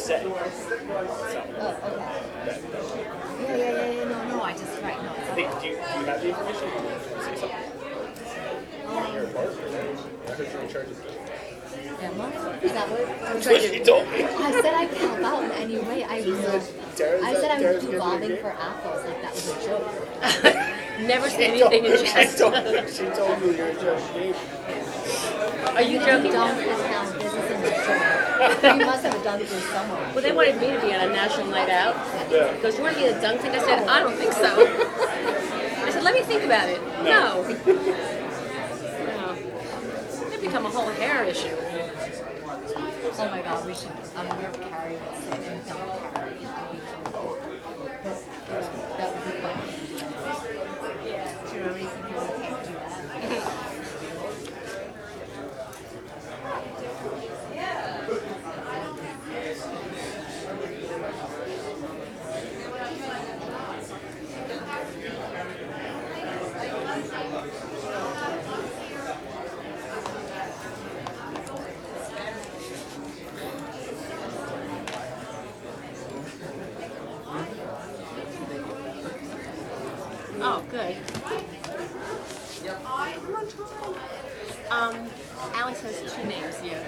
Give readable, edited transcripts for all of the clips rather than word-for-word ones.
set. Oh, okay. Yeah, no, I just, right, no. Hey, do you have the information? Say something. Your part? I heard you're in charge of it. Am I? Is that what? That's what she told me. I said I'd help out in any way. I said I was evolving for apples, like that was a joke. Never say anything in jest. She told me you're in charge of the game. Are you joking? Done for this town's business in the show. You must have done this somewhere. Well, they wanted me to be on a national night out. Yeah. Because you want to be a dunk thing? I said, I don't think so. I said, let me think about it. No. It become a whole hair issue. Oh my God, we should. We're carrying this thing and don't carry it. That would be fun. Do you know any people who can't do that? Oh, good. Alex has two names here.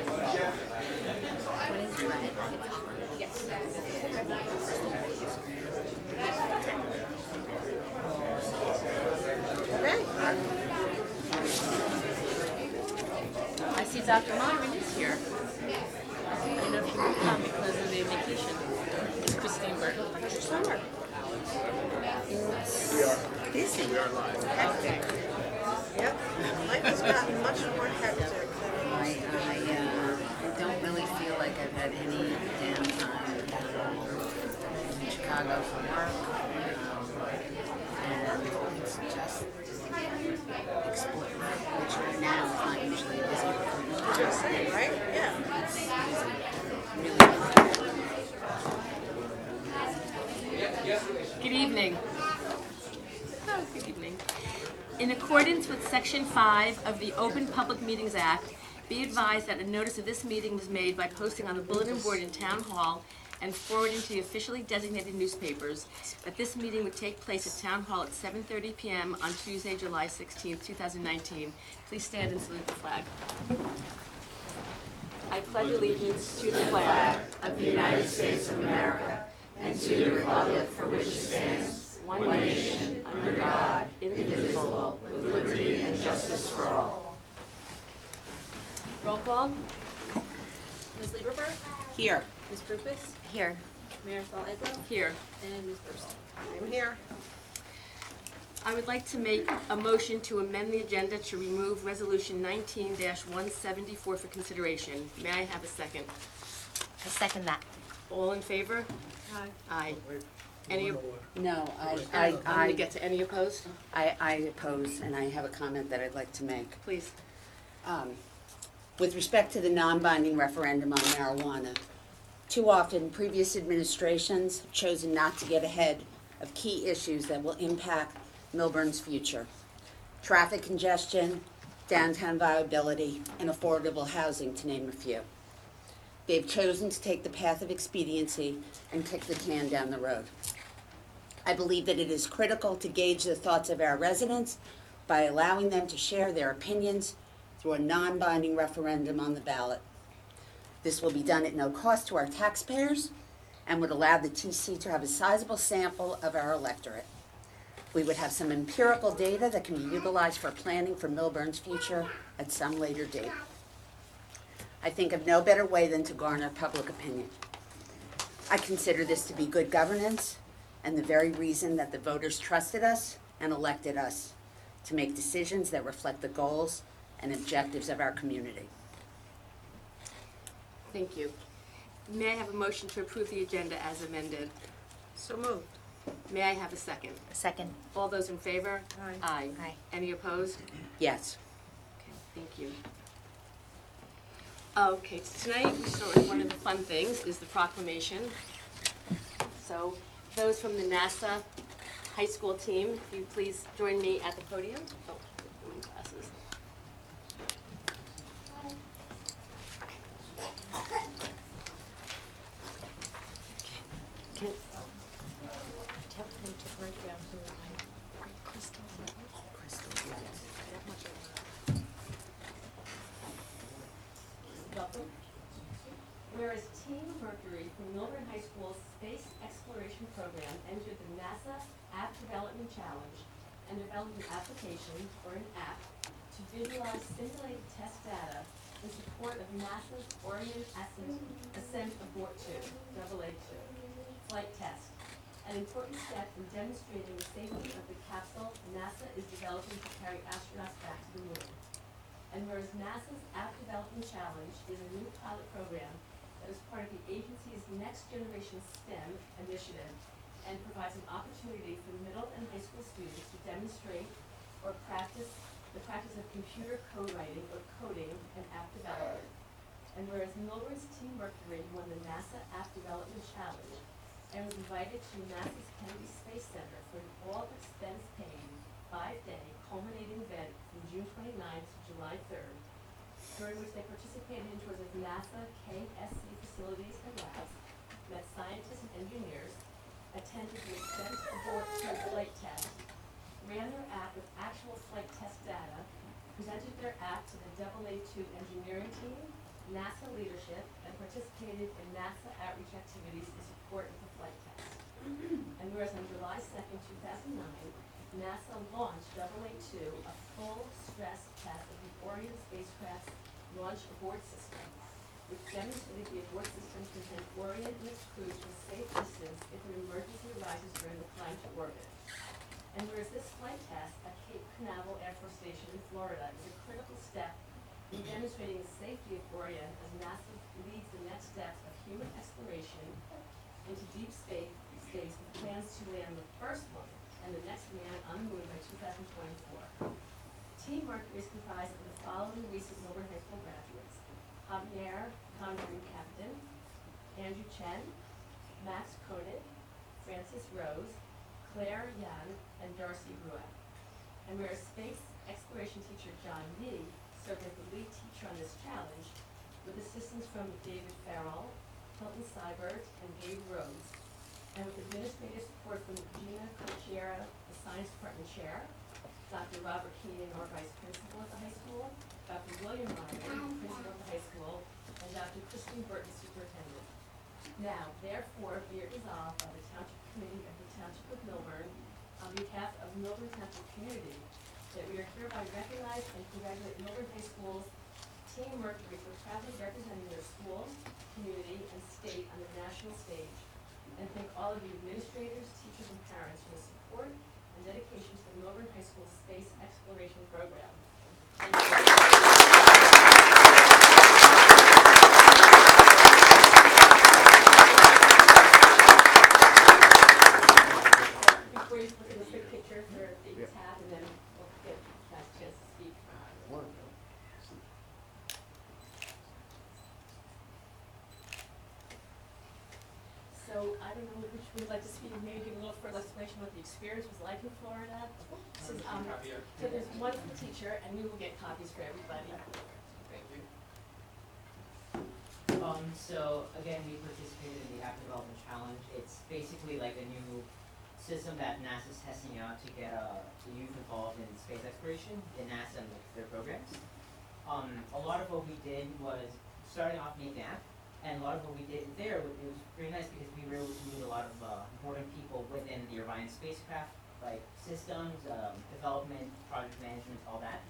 What is red? Yes. I see Dr. Myron is here. I don't know if she will come because of the vacation. It's Christine Burton. How's your summer? Busy. Hectic. Yep. Life has gotten much more hectic. I don't really feel like I've had any downtime in Chicago for work. And it's just exploding, which right now is not usually a busy recruitment. Just saying, right? Yeah. Good evening. Oh, good evening. In accordance with Section 5 of the Open Public Meetings Act, be advised that a notice of this meeting was made by posting on the bulletin board in Town Hall and forwarding to the officially designated newspapers that this meeting would take place at Town Hall at 7:30 p.m. on Tuesday, July 16, 2019. Please stand and salute the flag. I pledge allegiance to the flag of the United States of America and to the republic for which it stands, one nation, under God, indivisible, with liberty and justice for all. Roll call. Ms. Lieberberg? Here. Ms. Prupus? Here. Mayor Fall-Eglo? Here. And Ms. Burstall? I'm here. I would like to make a motion to amend the agenda to remove Resolution 19-174 for consideration. May I have a second? I second that. All in favor? Hi. Aye. Any, No, I'm going to get to any opposed? I oppose, and I have a comment that I'd like to make. Please. With respect to the non-binding referendum on marijuana, too often previous administrations have chosen not to get ahead of key issues that will impact Millburn's future. Traffic congestion, downtown viability, and affordable housing, to name a few. They've chosen to take the path of expediency and kick the can down the road. I believe that it is critical to gauge the thoughts of our residents by allowing them to share their opinions through a non-binding referendum on the ballot. This will be done at no cost to our taxpayers and would allow the TC to have a sizable sample of our electorate. We would have some empirical data that can be utilized for planning for Millburn's future at some later date. I think of no better way than to garner public opinion. I consider this to be good governance and the very reason that the voters trusted us and elected us to make decisions that reflect the goals and objectives of our community. Thank you. May I have a motion to approve the agenda as amended? So moved. May I have a second? A second. All those in favor? Aye. Aye. Aye. Any opposed? Yes. Okay, thank you. Okay, so tonight we start with one of the fun things is the proclamation. So those from the NASA high school team, if you please join me at the podium. Oh, my glasses. Tempting to break down here. Crystal. That much of Welcome. Whereas Team Mercury from Millburn High School's Space Exploration Program entered the NASA App Development Challenge and developed an application, or an app, to visualize simulated test data in support of NASA's Orion Ascent Abort 2, AA2, flight test, an important step in demonstrating the safety of the capsule NASA is developing to carry astronauts back to the moon. And whereas NASA's App Development Challenge is a new pilot program that is part of the agency's Next Generation STEM initiative and provides an opportunity for middle and high school students to demonstrate or practice the practice of computer code writing or coding and app development. And whereas Millburn's Team Mercury won the NASA App Development Challenge and was invited to NASA's Kennedy Space Center for an all-expense-paid 5-day culminating event from June 29th to July 3rd, during which they participated in tours of NASA KSC facilities and labs, met scientists and engineers, attended the Ascent Abort 2 flight test, ran their app with actual flight test data, presented their app to the AA2 engineering team, NASA leadership, and participated in NASA outreach activities in support of the flight test. And whereas on July 2nd, 2009, NASA launched AA2, a full stress test of the Orion spacecraft's launch abort system, which demonstrated the abort system can send Orion and its crew to a safe distance if an emergency arises during the climb to orbit. And whereas this flight test at Cape Canaveral Air Force Station in Florida is a critical step in demonstrating the safety of Orion as NASA leads the next steps of human exploration into deep space with plans to land the first woman and the next man on the moon by 2024. Team Mercury is comprised of the following recent Millburn High School graduates: Javier Convery Captain, Andrew Chen, Max Koenig, Francis Rose, Claire Yan, and Darcy Ruet. And whereas space exploration teacher John Yee served as the lead teacher on this challenge, with assistance from David Farrell, Hilton Seibert, and Gabe Rhodes, and with administrative support from Gina Cochiera, the Science Department Chair, Dr. Robert Keenan, our Vice Principal at the high school, Dr. William Ryan, Principal at the high school, and Dr. Christine Burton, Superintendent. Now, therefore, be it resolved by the Township Committee of the Township of Millburn, on behalf of Millburn Township community, that we are hereby recognize and congratulate Millburn High School's Team Mercury for proudly representing their school, community, and state on the national stage, and thank all of you administrators, teachers, and parents for the support and dedication to the Millburn High School Space Exploration Program. Thank you. Before you look at the big picture for the tab, and then we'll get that chance to speak. So I don't know which would like to speak, maybe give a little further explanation what the experience was like in Florida. So there's one for the teacher, and we will get copies for everybody. Thank you. So again, we participated in the App Development Challenge. It's basically like a new system that NASA's testing out to get the youth involved in space exploration in NASA and their programs. A lot of what we did was starting off making an app. And a lot of what we did there, it was pretty nice because we were able to meet a lot of important people within the Orion spacecraft, like systems, development, project management, all that.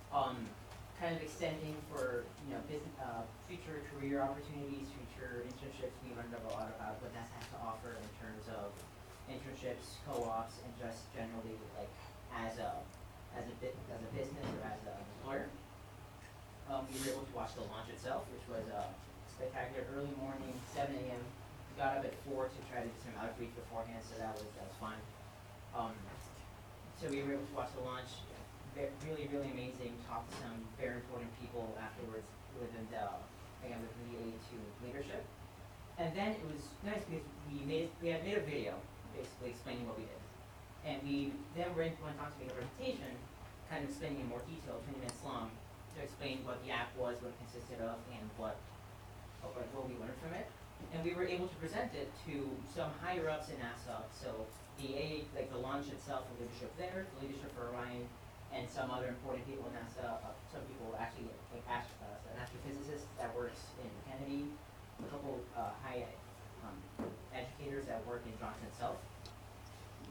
Kind of extending for business, future career opportunities, future internships. We learned a lot about what NASA has to offer in terms of internships, co-ops, and just generally like as a business or as an employer. We were able to watch the launch itself, which was spectacular. Early morning, 7 a.m. Got up at 4 to try to do some outreach beforehand, so that was fun. So we were able to watch the launch. Really, really amazing. Talked to some very important people afterwards within the AA2 leadership. And then it was nice because we had made a video basically explaining what we did. And we then went on to make a presentation, kind of explaining in more detail, 20 minutes long, to explain what the app was, what it consisted of, and what we learned from it. And we were able to present it to some higher ups in NASA. So the like the launch itself, the leadership there, the leadership for Orion, and some other important people in NASA. Some people actually, like an astrophysicist that works in Kennedy, a couple high educators that work in Johnson itself.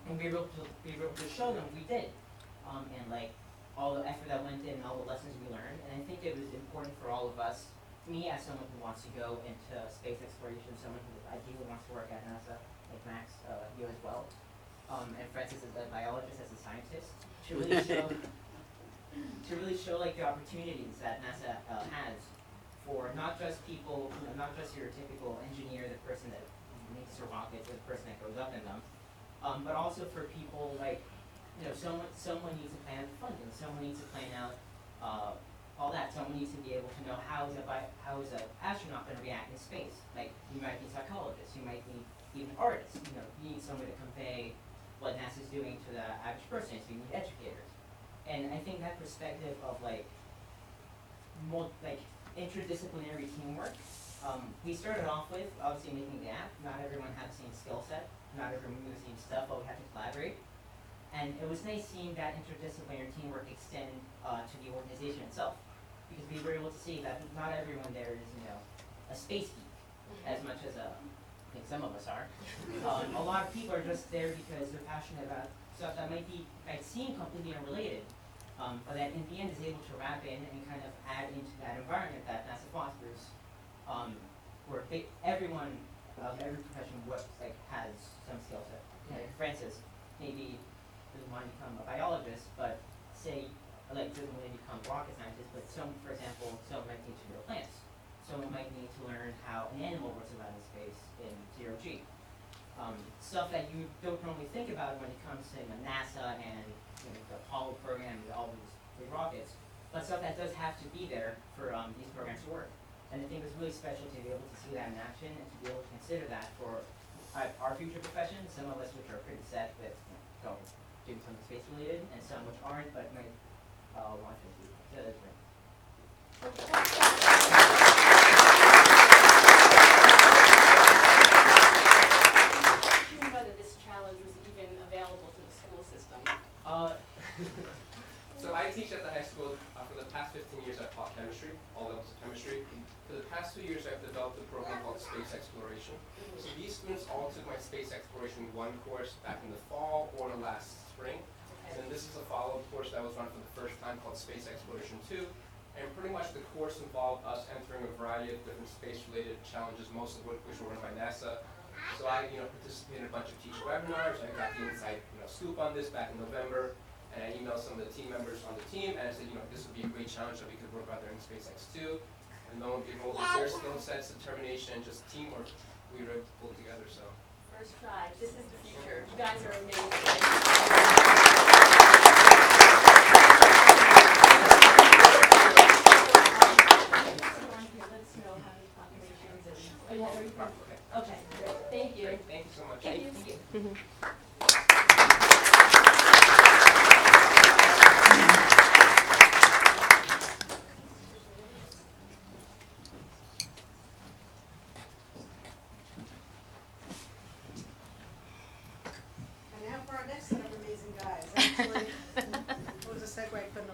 And we were able to show them we did, and like all the effort that went in, and all the lessons we learned. And I think it was important for all of us. Me as someone who wants to go into space exploration, someone who ideally wants to work at NASA, like Max, you as well, and Francis as a biologist, as a scientist, to really show like the opportunities that NASA has for not just people, not just your typical engineer, the person that makes the rockets, or the person that goes up in them, but also for people like, someone needs to plan funding, someone needs to plan out all that. Someone needs to be able to know how is an astronaut going to react in space. Like, you might need psychologists, you might need even artists. You need someone to convey what NASA's doing to the average person. So you need educators. And I think that perspective of interdisciplinary teamwork, we started off with obviously making the app. Not everyone had the same skill set, not everyone knew the same stuff, but we had to collaborate. And it was nice seeing that interdisciplinary teamwork extend to the organization itself, because we were able to see that not everyone there is, a space geek, as much as I think some of us are. A lot of people are just there because they're passionate about stuff that might seem completely unrelated, but that in the end is able to wrap in and kind of add into that environment that NASA fosters, where everyone of every profession has some skill set. Like Francis, maybe doesn't want to become a biologist, but doesn't want to become a rocket scientist, but for example, someone might need to grow plants. Someone might need to learn how an animal works around in space in zero-G. Stuff that you don't normally think about when it comes to NASA and the Apollo program and all these big rockets, but stuff that does have to be there for these programs to work. And I think it's really special to be able to see that in action and to be able to consider that for our future professions, some of us which are pretty set with doing something space related, and some which aren't but might want to do. So that's right. Whether this challenge was even available to the school system. So I teach at the high school. For the past 15 years, I've taught chemistry, all levels of chemistry. For the past 2 years, I've developed a program called Space Exploration. So these students all took my Space Exploration 1 course back in the fall or the last spring. And this is a follow-up course that was run for the first time called Space Exploration 2. And pretty much the course involved us entering a variety of different space-related challenges, most of which were run by NASA. So I participated in a bunch of teacher webinars. I got the inside scoop on this back in November. And I emailed some of the team members on the team, and I said, this would be a great challenge that we could work on during SpaceX 2. And lo and behold, with their skill sets, determination, and just teamwork, we were able to pull together. So First try. This is the future. You guys are amazing. Okay, thank you. great. Thank you so much. Thank you. And now for our next set of amazing guys. Actually, it was a segue, I couldn't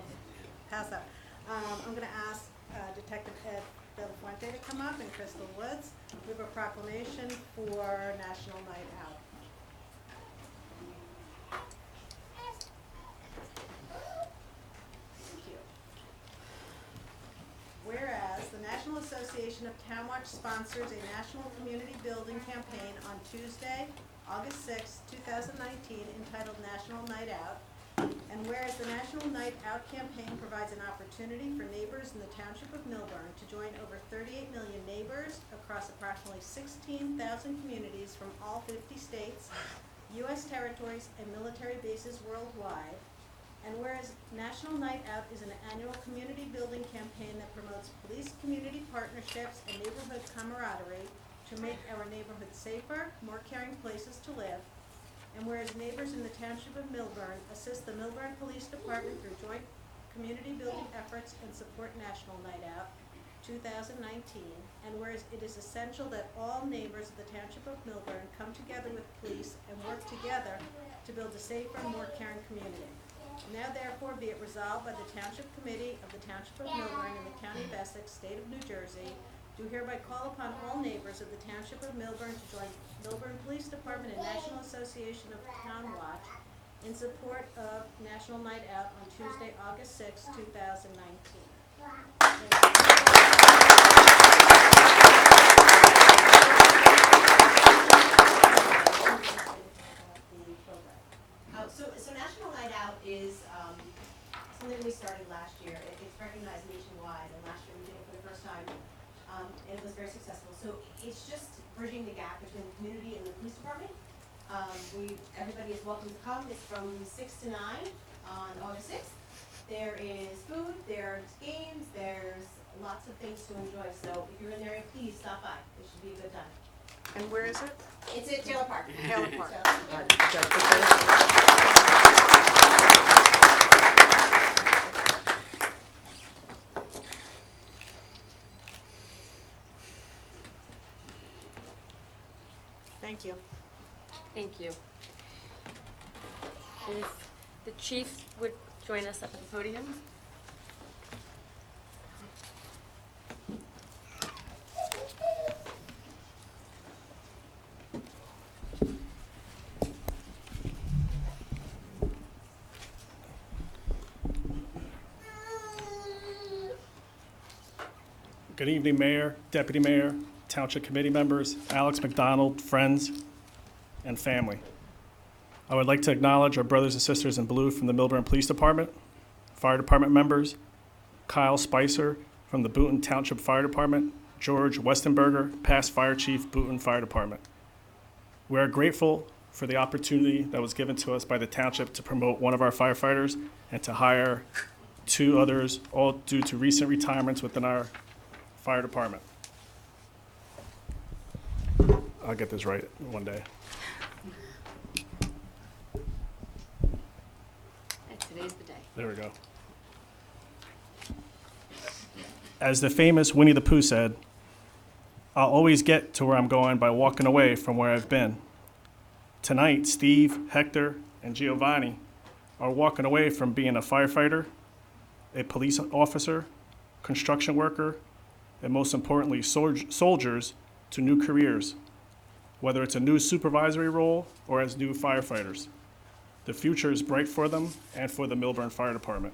pass that. I'm going to ask Detective Ed Belafonte to come up, and Crystal Woods. We have a proclamation for National Night Out. Thank you. Whereas the National Association of Town Watch sponsors a national community building campaign on Tuesday, August 6, 2019, entitled National Night Out. And whereas the National Night Out campaign provides an opportunity for neighbors in the Township of Millburn to join over 38 million neighbors across approximately 16,000 communities from all 50 states, U.S. territories, and military bases worldwide. And whereas National Night Out is an annual community building campaign that promotes police-community partnerships and neighborhood camaraderie to make our neighborhoods safer, more caring places to live. And whereas neighbors in the Township of Millburn assist the Millburn Police Department through joint community building efforts and support National Night Out. 2019, and whereas it is essential that all neighbors of the Township of Millburn come together with police and work together to build a safer, more caring community. Now therefore be it resolved by the Township Committee of the Township of Millburn in the County of Essex, State of New Jersey, do hereby call upon all neighbors of the Township of Millburn to join Millburn Police Department and National Association of Town Watch in support of National Night Out on Tuesday, August 6, 2019. So National Night Out is something we started last year. It's recognized nationwide, and last year we did it for the first time, and it was very successful. So it's just bridging the gap between the community and the police department. Everybody is welcome to come. It's from 6 to 9 on August 6th. There is food, there's games, there's lots of things to enjoy. So if you're in the area, please stop by. It should be a good time. And where is it? It's at Taylor Park. Taylor Park. Thank you. Thank you. If the chief would join us up at the podium. Good evening, Mayor, Deputy Mayor, Township Committee members, Alex McDonald, friends, and family. I would like to acknowledge our brothers and sisters in blue from the Millburn Police Department, Fire Department members, Kyle Spicer from the Boonton Township Fire Department, George Westenberger, past Fire Chief, Boonton Fire Department. We are grateful for the opportunity that was given to us by the Township to promote one of our firefighters and to hire 2 others, all due to recent retirements within our Fire Department. I'll get this right one day. And today's the day. There we go. As the famous Winnie the Pooh said, I'll always get to where I'm going by walking away from where I've been. Tonight, Steve, Hector, and Giovanni are walking away from being a firefighter, a police officer, construction worker, and most importantly, soldiers to new careers, whether it's a new supervisory role or as new firefighters. The future is bright for them and for the Millburn Fire Department.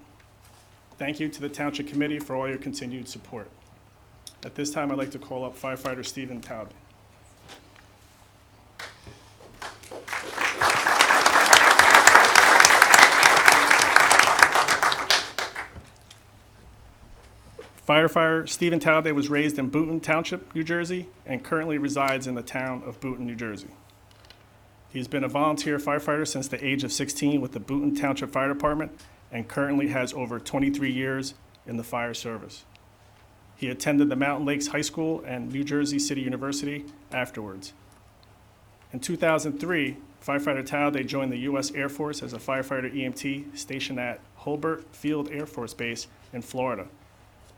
Thank you to the Township Committee for all your continued support. At this time, I'd like to call up firefighter Stephen Taub. Firefighter Stephen Talday was raised in Boonton Township, New Jersey, and currently resides in the town of Boonton, New Jersey. He's been a volunteer firefighter since the age of 16 with the Boonton Township Fire Department and currently has over 23 years in the fire service. He attended the Mountain Lakes High School and New Jersey City University afterwards. In 2003, firefighter Talday joined the U.S. Air Force as a firefighter EMT stationed at Hurlburt Field Air Force Base in Florida.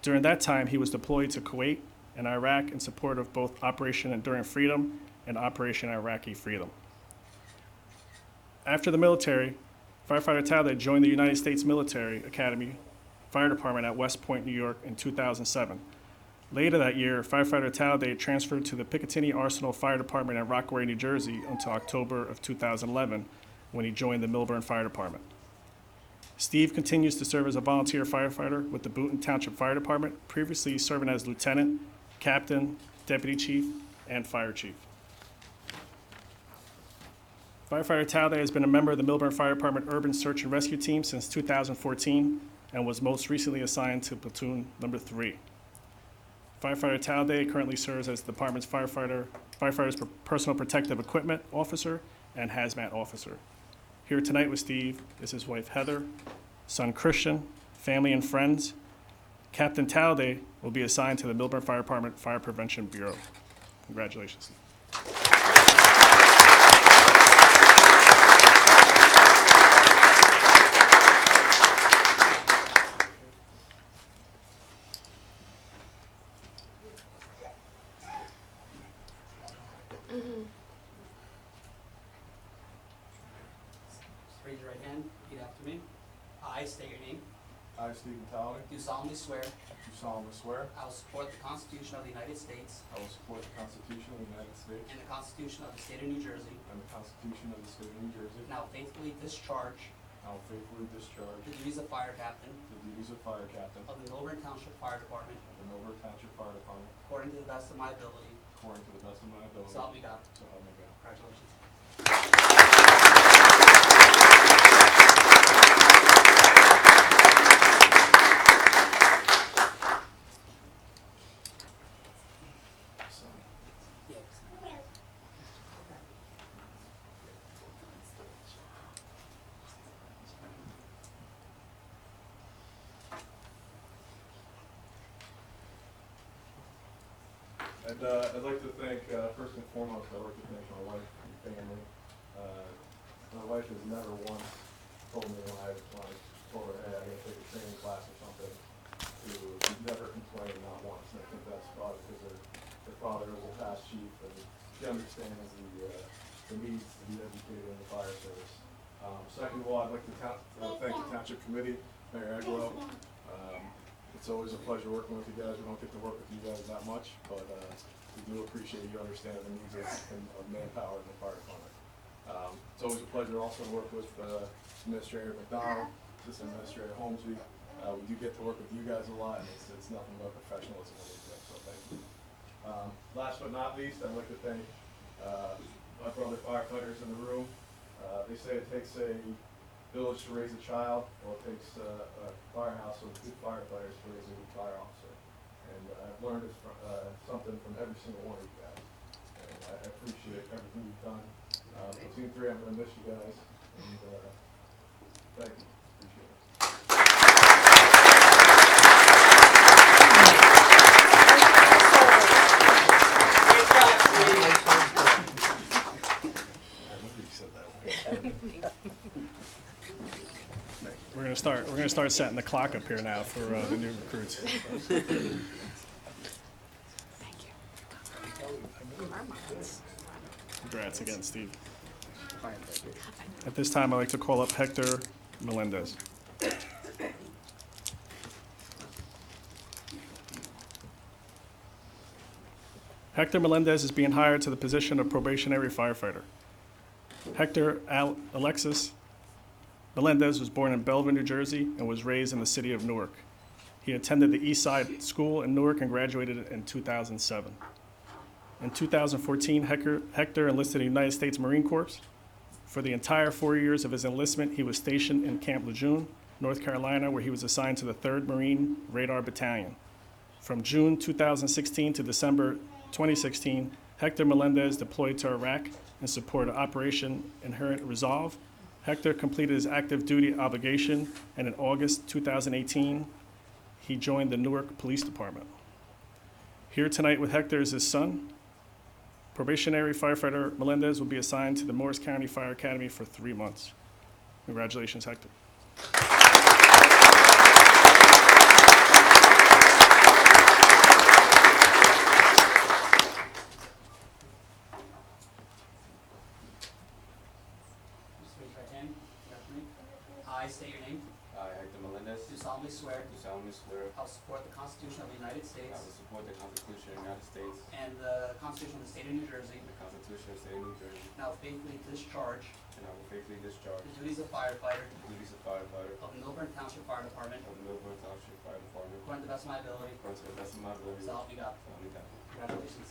During that time, he was deployed to Kuwait and Iraq in support of both Operation Enduring Freedom and Operation Iraqi Freedom. After the military, firefighter Talday joined the United States Military Academy Fire Department at West Point, New York in 2007. Later that year, firefighter Talday transferred to the Picatinny Arsenal Fire Department in Rockaway, New Jersey until October of 2011 when he joined the Millburn Fire Department. Steve continues to serve as a volunteer firefighter with the Boonton Township Fire Department, previously serving as lieutenant, captain, deputy chief, and fire chief. Firefighter Talday has been a member of the Millburn Fire Department Urban Search and Rescue Team since 2014 and was most recently assigned to Platoon Number 3. Firefighter Talday currently serves as the department's firefighter's personal protective equipment officer and hazmat officer. Here tonight with Steve is his wife Heather, son Christian, family and friends. Captain Talday will be assigned to the Millburn Fire Department Fire Prevention Bureau. Congratulations. after me. I state your name. I, Stephen Talbot, Do solemnly swear do solemnly swear I will support the Constitution of the United States I will support the Constitution of the United States and the Constitution of the State of New Jersey, and the Constitution of the State of New Jersey. and I will faithfully discharge I will faithfully discharge the duties of fire captain the duties of fire captain of the Millburn Township Fire Department of the Millburn Township Fire Department according to the best of my ability. according to the best of my ability. So help me God. So help me God. Congratulations. And I'd like to thank, first and foremost, I'd like to thank my wife and family. My wife has never once told me when I told her, hey, I gotta take a training class or something, to never complain, not once. And I think that's probably because her father was a past chief, and she understands the needs to be educated in the fire service. Second of all, I'd like to thank the Township Committee, Mayor Aglow. It's always a pleasure working with you guys. We don't get to work with you guys that much, but we do appreciate you understanding the needs of manpower in the fire department. It's always a pleasure also to work with Administrator McDonald, Assistant Administrator Holmesby. We do get to work with you guys a lot, and it's nothing but professionalism when we do it, so thank you. Last but not least, I'd like to thank my brother firefighters in the room. They say it takes a village to raise a child. Well, it takes a firehouse of good firefighters to raise a good fire officer. And I've learned something from every single one of you guys. And I appreciate everything you've done. Platoon 3, I'm going to miss you guys. And thank you. Appreciate it. We're gonna start setting the clock up here now for the new recruits. Congrats again, Steve. At this time, I'd like to call up Hector Melendez. Hector Melendez is being hired to the position of probationary firefighter. Hector Alexis Melendez was born in Belleville, New Jersey, and was raised in the city of Newark. He attended the East Side School in Newark and graduated in 2007. In 2014, Hector enlisted in the United States Marine Corps. For the entire 4 years of his enlistment, he was stationed in Camp Lejeune, North Carolina, where he was assigned to the 3rd Marine Radar Battalion. From June 2016 to December 2016, Hector Melendez deployed to Iraq in support of Operation Inherent Resolve. Hector completed his active duty obligation, and in August 2018, he joined the Newark Police Department. Here tonight with Hector is his son. Probationary firefighter Melendez will be assigned to the Morris County Fire Academy for 3 months. Congratulations, Hector. I state your name. I, Hector Melendez, Do solemnly swear do solemnly swear I will support the Constitution of the United I States will support the Constitution of the United States and the Constitution of the State of New Jersey, and the Constitution of the State of New Jersey, and I will faithfully discharge and I will faithfully discharge the duties of firefighter the duties of firefighter of the Millburn Township Fire Department of the Millburn Township Fire Department according to the best of my ability. according to the best of my ability. So help me God. So help me God. Congratulations.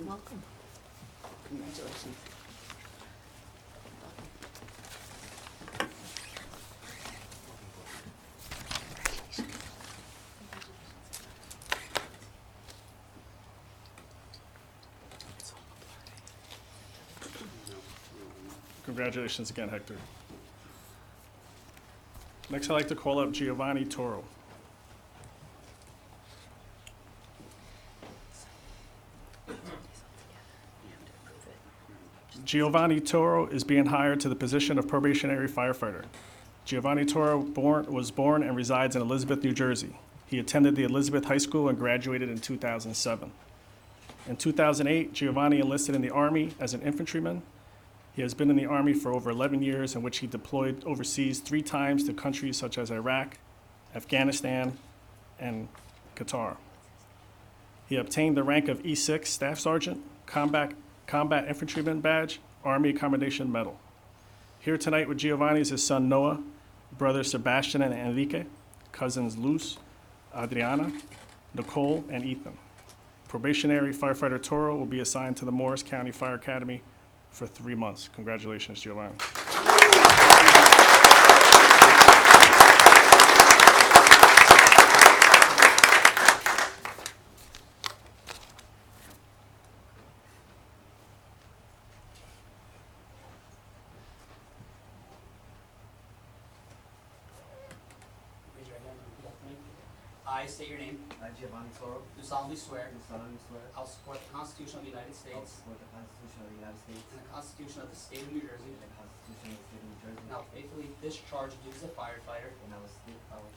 Welcome. Congratulations. Congratulations again, Hector. Next, I'd like to call up Giovanni Toro. Giovanni Toro is being hired to the position of probationary firefighter. Giovanni Toro was born and resides in Elizabeth, New Jersey. He attended the Elizabeth High School and graduated in 2007. In 2008, Giovanni enlisted in the Army as an infantryman. He has been in the Army for over 11 years, in which he deployed overseas 3 times to countries such as Iraq, Afghanistan, and Qatar. He obtained the rank of E6 Staff Sergeant, Combat Infantryman Badge, Army Commendation Medal. Here tonight with Giovanni is his son Noah, brothers Sebastian and Enrique, cousins Luz, Adriana, Nicole, and Ethan. Probationary firefighter Toro will be assigned to the Morris County Fire Academy for 3 months. Congratulations, Giovanni. Raise your hand and repeat after me. I state your name. I, Giovanni Toro, Do solemnly swear do solemnly swear I'll support the Constitution of the United I will States support the Constitution of the United States and the Constitution of the State of New Jersey, and the Constitution of the State of New Jersey, and I'll faithfully discharge the duties of firefighter and I will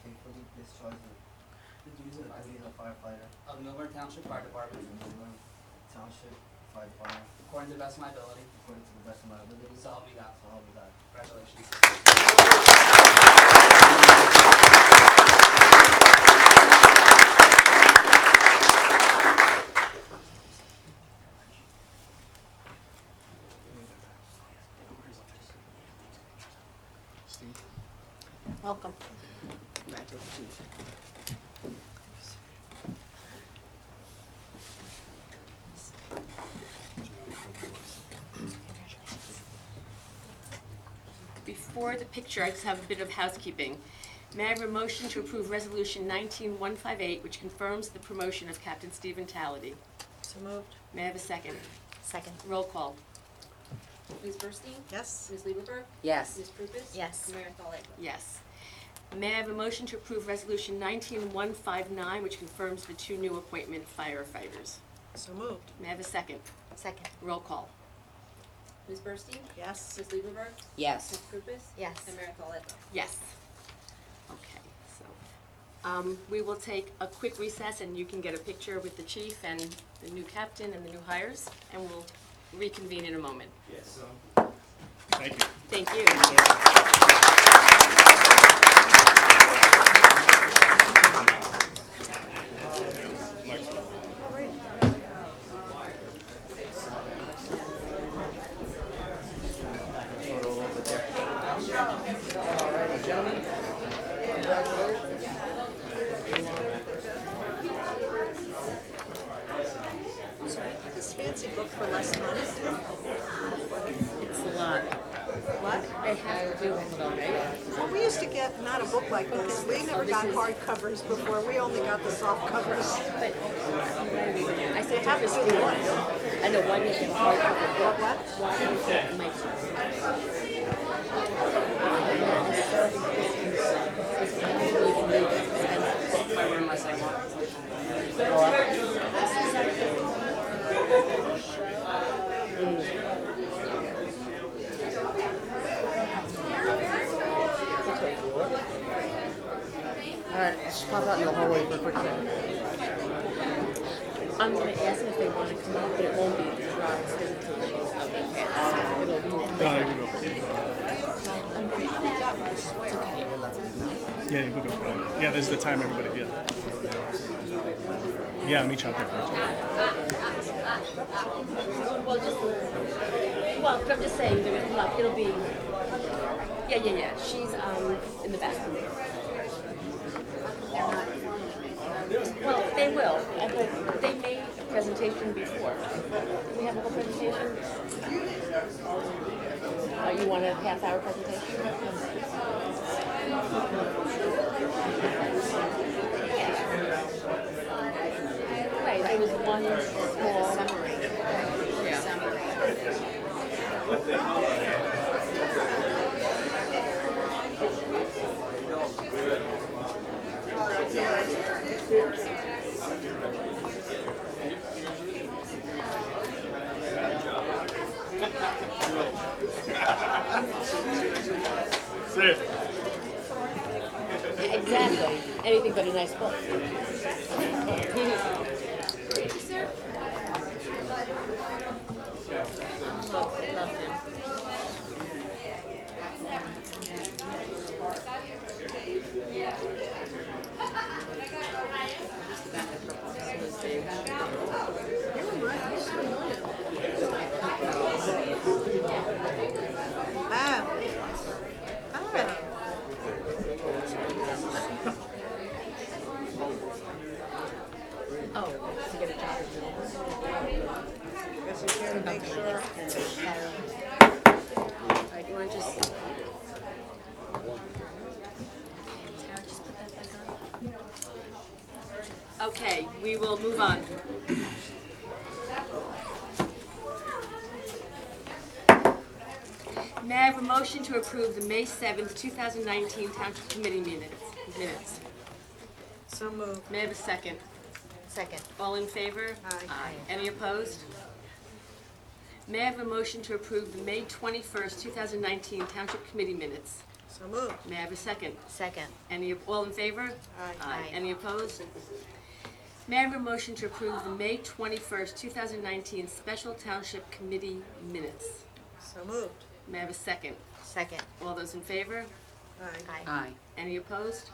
faithfully discharge the duties the duties of firefighter of the Millburn Township Fire Department in the Millburn Township Fire Department according to the best of my ability. according to the best of my ability, So help me God. so help me God. Congratulations. Welcome. Congratulations. Before the picture, I just have a bit of housekeeping. May I have a motion to approve Resolution 19158, which confirms the promotion of Captain Stephen Talladay? So moved. May I have a second? Second. Roll call. Ms. Burstein? Yes. Ms. Lieberberg? Yes. Ms. Prupus? Yes. Mayor Thalek? Yes. May I have a motion to approve Resolution 19159, which confirms the 2 new appointment firefighters? So moved. May I have a second? Second. Roll call. Ms. Burstein? Yes. Ms. Lieberberg? Yes. Ms. Prupus? Yes. And Mayor Thalek? Yes. Okay, so, we will take a quick recess and you can get a picture with the chief and the new captain and the new hires, and we'll reconvene in a moment. Yes. Thank you. Thank you. This fancy book for less money. It's a lot. What? They have to do it, right? Well, we used to get not a book like this. We never got hard covers before. We only got the soft covers. But I They said have to do one. I know one is in hard cover. What? One is in my. If I learn my second one. Alright, just pop out in the hallway for a quick second. I'm gonna ask them if they wanna come out, but it won't be dry because it'll be. Here we go. Yeah, you can go. Yeah, this is the time everybody, yeah. Yeah, meet you out there first. Well, but I'm just saying, they're gonna come up, it'll be, yeah, she's, in the back. Well, they will, but they made a presentation before. Do we have a whole presentation? You want a half-hour presentation? Right, there was one small summary. Exactly. Anything but a nice book. Oh, to get a job. Guess you care to make sure. Alright, you wanna just? Okay, we will move on. May I have a motion to approve the May 7th, 2019 Township Committee minutes? So moved. May I have a second? Second. All in favor? Aye. Any opposed? May I have a motion to approve the May 21st, 2019 Township Committee minutes? So moved. May I have a second? Second. All in favor? Aye. Any opposed? May I have a motion to approve the May 21st, 2019 Special Township Committee minutes? So moved. May I have a second? Second. All those in favor? Aye. Aye. Any opposed?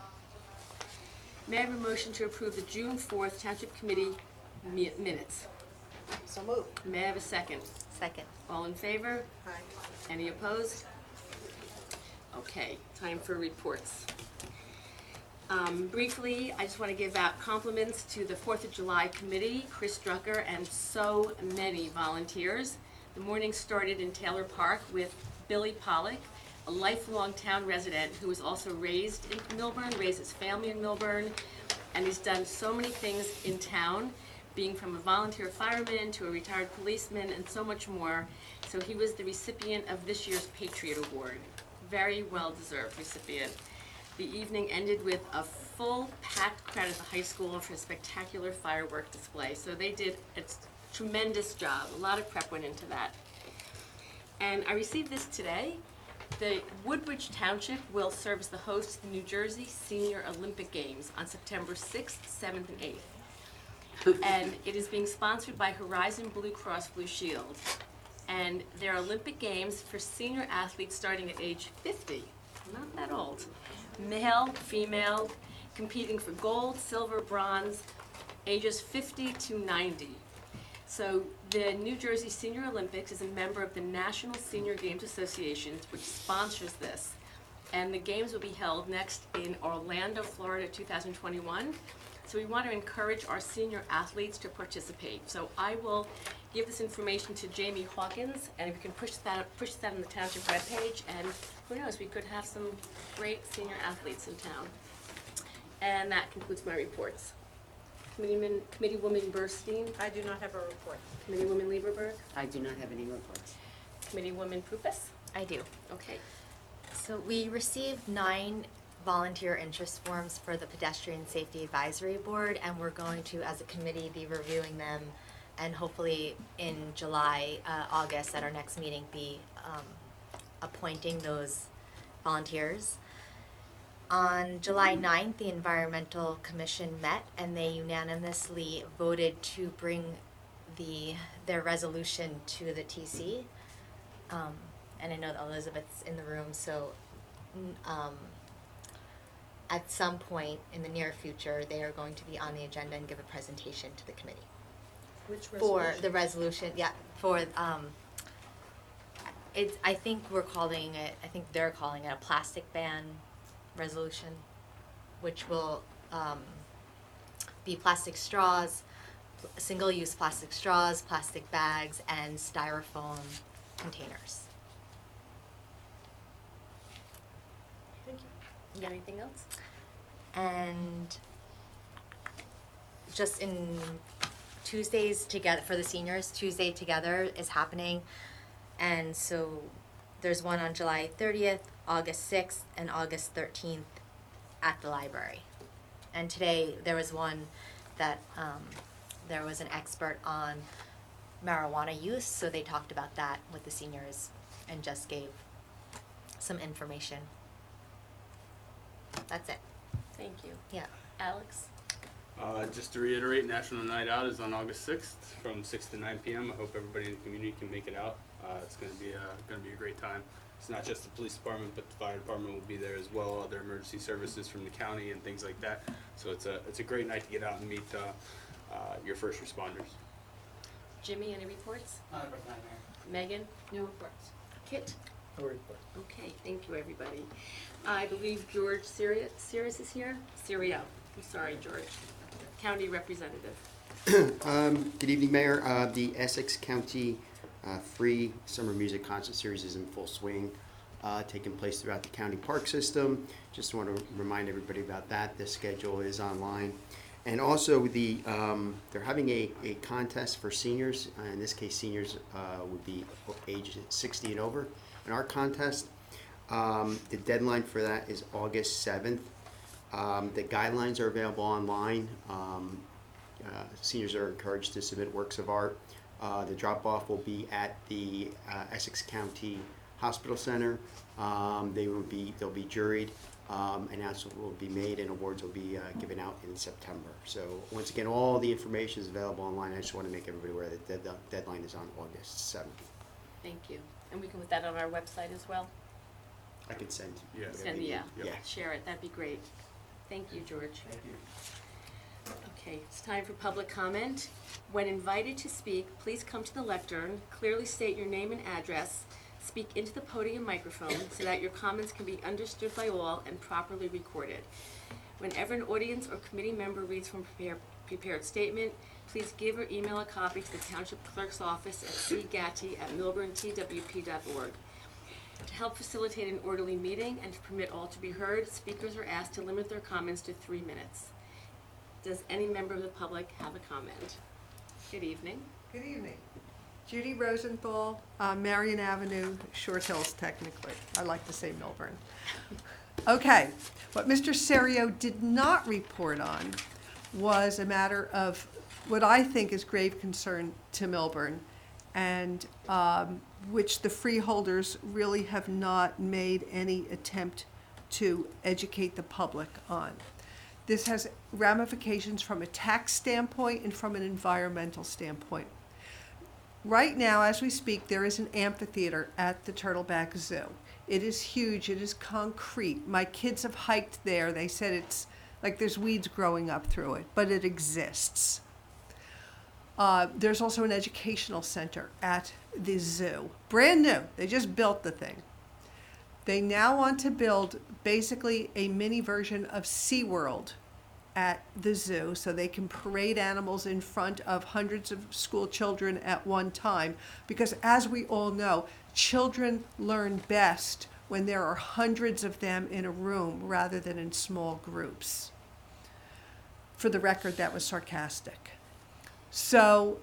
May I have a motion to approve the June 4th Township Committee minutes? So moved. May I have a second? Second. All in favor? Aye. Any opposed? Okay, time for reports. Briefly, I just want to give out compliments to the 4th of July committee, Chris Drucker, and so many volunteers. The morning started in Taylor Park with Billy Pollock, a lifelong town resident who was also raised in Millburn, raised his family in Millburn, and he's done so many things in town, being from a volunteer fireman to a retired policeman and so much more. So he was the recipient of this year's Patriot Award. Very well-deserved recipient. The evening ended with a full packed crowd at the high school for a spectacular firework display. So they did a tremendous job. A lot of prep went into that. And I received this today. The Woodbridge Township will serve as the host of the New Jersey Senior Olympic Games on September 6th, 7th, and 8th. And it is being sponsored by Horizon Blue Cross Blue Shield. And there are Olympic Games for senior athletes starting at age 50, not that old. Male, female, competing for gold, silver, bronze, ages 50 to 90. So the New Jersey Senior Olympics is a member of the National Senior Games Association, which sponsors this. And the games will be held next in Orlando, Florida, 2021. So we want to encourage our senior athletes to participate. So I will give this information to Jamie Hawkins, and if you can push that on the township webpage, and who knows, we could have some great senior athletes in town. And that concludes my reports. Committeewoman Burstein, I do not have a report. Committeewoman Lieberberg, I do not have any reports. Committeewoman Prupas. I do. Okay. So we received 9 volunteer interest forms for the Pedestrian Safety Advisory Board, and we're going to, as a committee, be reviewing them, and hopefully in July, August, at our next meeting, be appointing those volunteers. On July 9th, the Environmental Commission met, and they unanimously voted to bring their resolution to the TC. And I know that Elizabeth's in the room, so at some point in the near future, they are going to be on the agenda and give a presentation to the committee. Which For the resolution, yeah, for, I think they're calling it a plastic ban resolution, which will be plastic straws, single-use plastic straws, plastic bags, and styrofoam containers. Thank you. You got anything else? And just in Tuesdays together, for the seniors, Tuesday Together is happening. And so there's one on July 30th, August 6th, and August 13th at the library. And today there was one that there was an expert on marijuana use, so they talked about that with the seniors and just gave some information That's it. Thank you. Yeah. Alex? Just to reiterate, National Night Out is on August 6th from 6 to 9 p.m. I hope everybody in the community can make it out. It's going to be a great time. It's not just the police department, but the fire department will be there as well, other emergency services from the county and things like that. So it's a great night to get out and meet your first responders. Jimmy, any reports? Not a birthday, Mayor. Megan? No reports. Kit? No report. Okay, thank you, everybody. I believe George Sirius is here? Sirio. I'm sorry, George. County Representative. Good evening, Mayor. The Essex County free summer music concert series is in full swing, taking place throughout the county park system. Just want to remind everybody about that. The schedule is online. And also, they're having a contest for seniors. In this case, seniors would be age 60 and over. In our contest, the deadline for that is August 7th. The guidelines are available online. Seniors are encouraged to submit works of art. The drop-off will be at the Essex County Hospital Center. They'll be juried. Announcement will be made and awards will be given out in September. So once again, all the information is available online. I just want to make everybody aware that the deadline is on August 7th. Thank you. And we can put that on our website as well? I can send. Yeah. Send, yeah. Yeah. Share it. That'd be great. Thank you, George. Thank you. Okay, it's time for public comment. When invited to speak, please come to the lectern, clearly state your name and address, speak into the podium microphone so that your comments can be understood by all and properly recorded. Whenever an audience or committee member reads from a prepared statement, please give or email a copy to the Township Clerk's office at cgatty@millburntwp.org. To help facilitate an orderly meeting and to permit all to be heard, speakers are asked to limit their comments to 3 minutes. Does any member of the public have a comment? Good evening. Good evening. Judy Rosenthal, Marion Avenue, Short Hills technically. I like to say Millburn. Okay, what Mr. Serio did not report on was a matter of what I think is grave concern to Millburn, and which the freeholders really have not made any attempt to educate the public on. This has ramifications from a tax standpoint and from an environmental standpoint. Right now, as we speak, there is an amphitheater at the Turtleback Zoo. It is huge, it is concrete. My kids have hiked there. They said it's like there's weeds growing up through it, but it exists. There's also an educational center at the zoo. Brand new, they just built the thing. They now want to build basically a mini version of SeaWorld at the zoo so they can parade animals in front of hundreds of school children at one time, because as we all know, children learn best when there are hundreds of them in a room rather than in small groups. For the record, that was sarcastic. So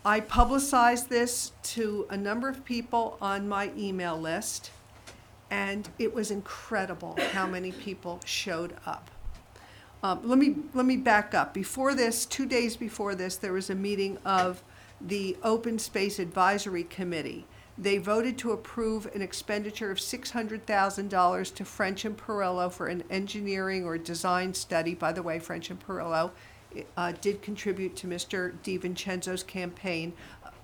I publicized this to a number of people on my email list, and it was incredible how many people showed up. Let me back up. Before this, 2 days before this, there was a meeting of the Open Space Advisory Committee. They voted to approve an expenditure of $600,000 to French and Perillo for an engineering or design study. By the way, French and Perillo did contribute to Mr. DiVincenzo's campaign,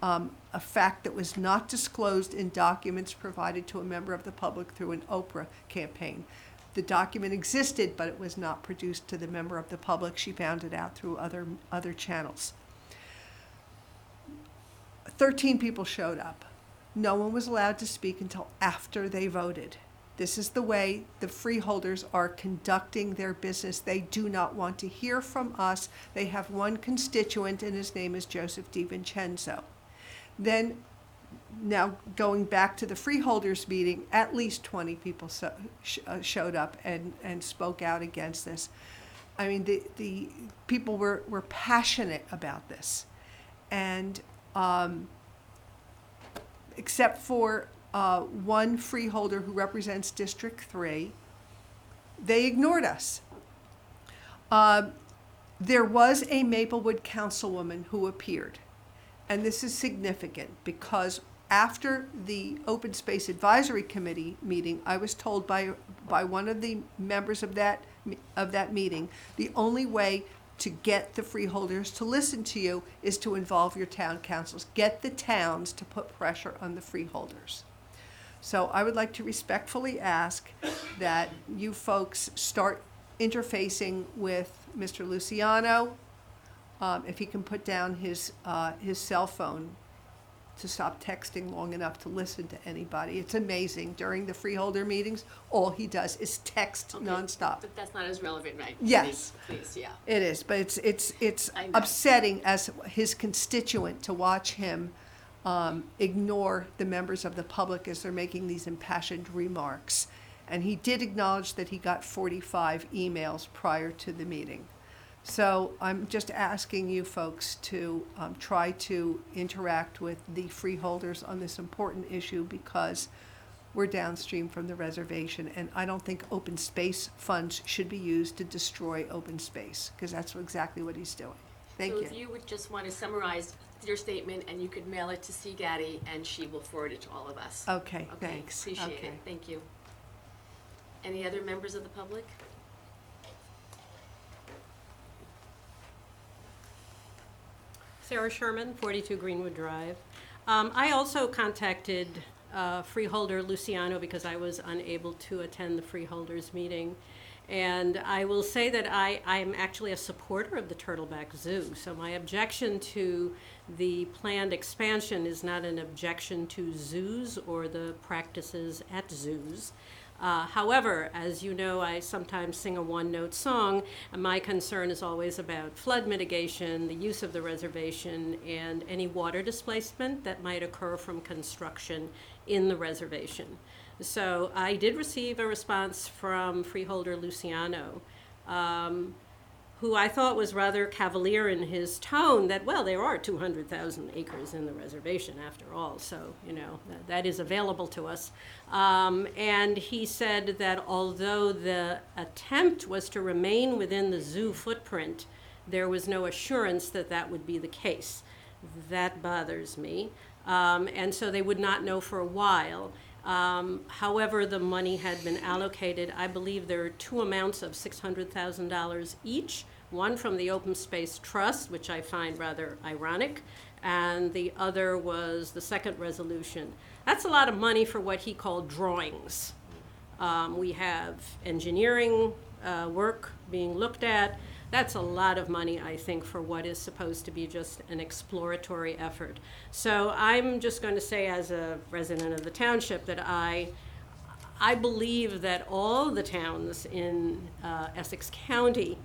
a fact that was not disclosed in documents provided to a member of the public through an Oprah campaign. The document existed, but it was not produced to the member of the public. She found it out through other channels. 13 people showed up. No one was allowed to speak until after they voted. This is the way the freeholders are conducting their business. They do not want to hear from us. They have one constituent, and his name is Joseph DiVincenzo. Then, now going back to the freeholders meeting, at least 20 people showed up and spoke out against this. I mean, the people were passionate about this. And except for one freeholder who represents District 3, they ignored us. There was a Maplewood councilwoman who appeared, and this is significant because after the Open Space Advisory Committee meeting, I was told by one of the members of that meeting, the only way to get the freeholders to listen to you is to involve your town councils. Get the towns to put pressure on the freeholders. So I would like to respectfully ask that you folks start interfacing with Mr. Luciano, if he can put down his cell phone to stop texting long enough to listen to anybody. It's amazing. During the freeholder meetings, all he does is text nonstop. But that's not as relevant, right? Yes. Please, yeah. It is, but it's I know. upsetting as his constituent to watch him ignore the members of the public as they're making these impassioned remarks. And he did acknowledge that he got 45 emails prior to the meeting. So I'm just asking you folks to try to interact with the freeholders on this important issue, because we're downstream from the reservation, and I don't think open space funds should be used to destroy open space, because that's exactly what he's doing. Thank So you. if you would just want to summarize your statement, and you could mail it to C. Gaddy, and she will forward it to all of us. Okay, thanks. Appreciate Okay. it. Thank you. Any other members of the public? Sarah Sherman, 42 Greenwood Drive. I also contacted freeholder Luciano because I was unable to attend the freeholders meeting. And I will say that I'm actually a supporter of the Turtleback Zoo. So my objection to the planned expansion is not an objection to zoos or the practices at zoos. However, as you know, I sometimes sing a one-note song, and my concern is always about flood mitigation, the use of the reservation, and any water displacement that might occur from construction in the reservation. So I did receive a response from freeholder Luciano, who I thought was rather cavalier in his tone that, well, there are 200,000 acres in the reservation after all, so, you know, that is available to us. And he said that although the attempt was to remain within the zoo footprint, there was no assurance that that would be the case. That bothers me. And so they would not know for a while. However, the money had been allocated. I believe there are two amounts of $600,000 each, one from the Open Space Trust, which I find rather ironic, and the other was the second resolution. That's a lot of money for what he called drawings. We have engineering work being looked at. That's a lot of money, I think, for what is supposed to be just an exploratory effort. So I'm just going to say, as a resident of the township, that I believe that all the towns in Essex County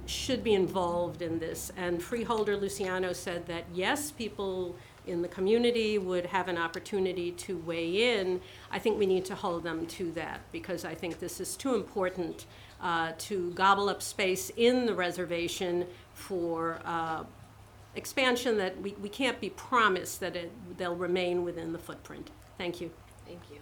should be involved in this. And freeholder Luciano said that, yes, people in the community would have an opportunity to weigh in. I think we need to hold them to that, because I think this is too important to gobble up space in the reservation for expansion that we can't be promised that they'll remain within the footprint. Thank you. Thank you.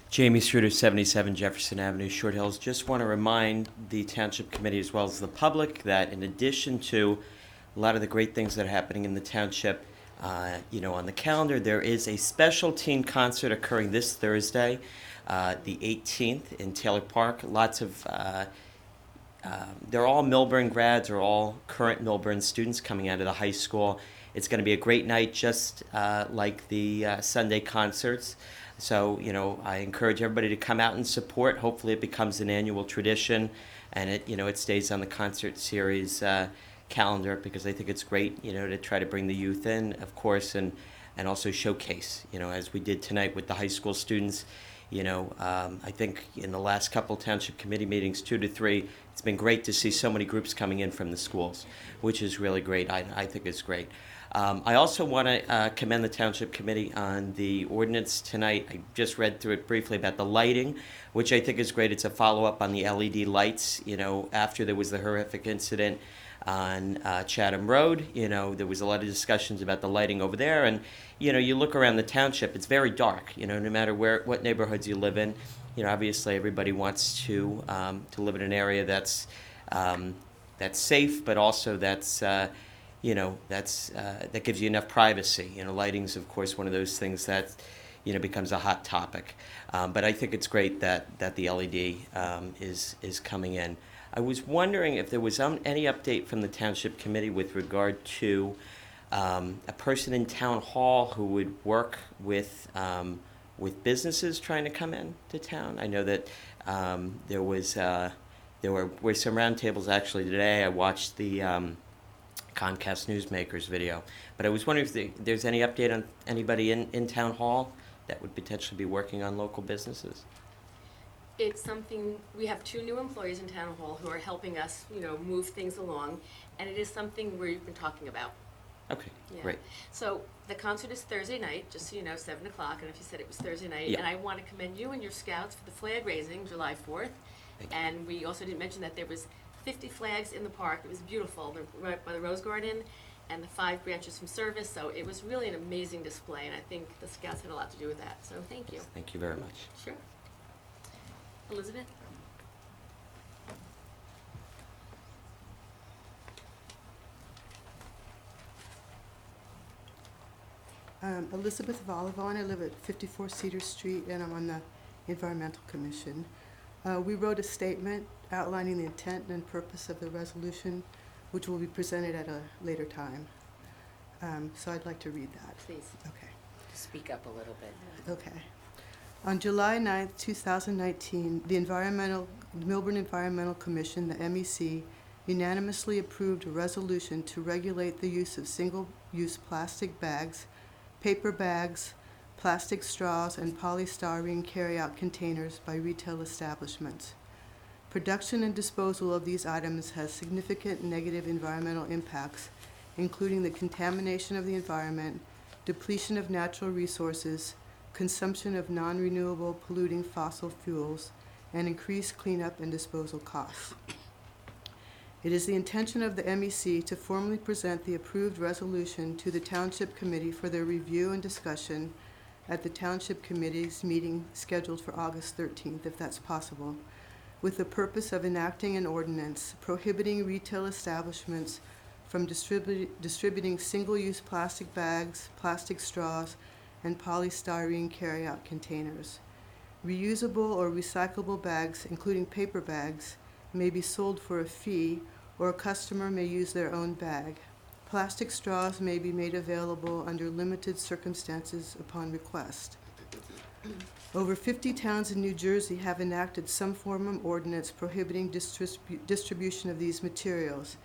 Jamie Schroeder, 77 Jefferson Avenue, Short Hills. Just want to remind the Township Committee as well as the public that in addition to a lot of the great things that are happening in the Township, on the calendar, there is a special teen concert occurring this Thursday, the 18th in Taylor Park. Lots of, they're all Millburn grads or all current Millburn students coming out of the high school. It's going to be a great night, just like the Sunday concerts. So, I encourage everybody to come out and support. Hopefully it becomes an annual tradition, and it stays on the concert series calendar, because I think it's great, to try to bring the youth in, of course, and also showcase, as we did tonight with the high school students. I think in the last couple Township Committee meetings, 2 to 3, it's been great to see so many groups coming in from the schools, which is really great. I think it's great. I also want to commend the Township Committee on the ordinance tonight. I just read through it briefly about the lighting, which I think is great. It's a follow-up on the LED lights. After there was the horrific incident on Chatham Road, there was a lot of discussions about the lighting over there. And, you look around the township, it's very dark, no matter what neighborhoods you live in. Obviously everybody wants to live in an area that's that's safe, but also that's that gives you enough privacy. Lighting's of course one of those things that becomes a hot topic. But I think it's great that the LED is coming in. I was wondering if there was any update from the Township Committee with regard to a person in Town Hall who would work with businesses trying to come in to town. I know that there were some roundtables actually today. I watched the Comcast Newsmakers video, but I was wondering if there's any update on anybody in Town Hall that would potentially be working on local businesses. It's something, we have 2 new employees in Town Hall who are helping us, move things along, and it is something we've been talking about. Okay, Yeah. great. So the concert is Thursday night, just so you know, 7 o'clock, and if you said it was Thursday night, Yeah. and I want to commend you and your scouts for the flag raising July 4th. Thank you. And we also didn't mention that there was 50 flags in the park. It was beautiful, right by the Rose Garden, and the 5 branches from service, so it was really an amazing display, and I think the scouts had a lot to do with that, so thank you. Thank you very much. Sure. Elizabeth? Elizabeth Volivon. I live at 54 Cedar Street, and I'm on the Environmental Commission. We wrote a statement outlining the intent and purpose of the resolution, which will be presented at a later time. So I'd like to read that. Please. Okay. Speak up a little bit. Okay. On July 9th, 2019, the Millburn Environmental Commission, the MEC, unanimously approved a resolution to regulate the use of single-use plastic bags, paper bags, plastic straws, and polystyrene carry-out containers by retail establishments. Production and disposal of these items has significant negative environmental impacts, including the contamination of the environment, depletion of natural resources, consumption of non-renewable polluting fossil fuels, and increased cleanup and disposal costs. It is the intention of the MEC to formally present the approved resolution to the Township Committee for their review and discussion at the Township Committee's meeting scheduled for August 13th, if that's possible, with the purpose of enacting an ordinance prohibiting retail establishments from distributing single-use plastic bags, plastic straws, and polystyrene carry-out containers. Reusable or recyclable bags, including paper bags, may be sold for a fee, or a customer may use their own bag. Plastic straws may be made available under limited circumstances upon request. Over 50 towns in New Jersey have enacted some form of ordinance prohibiting distribution of these materials.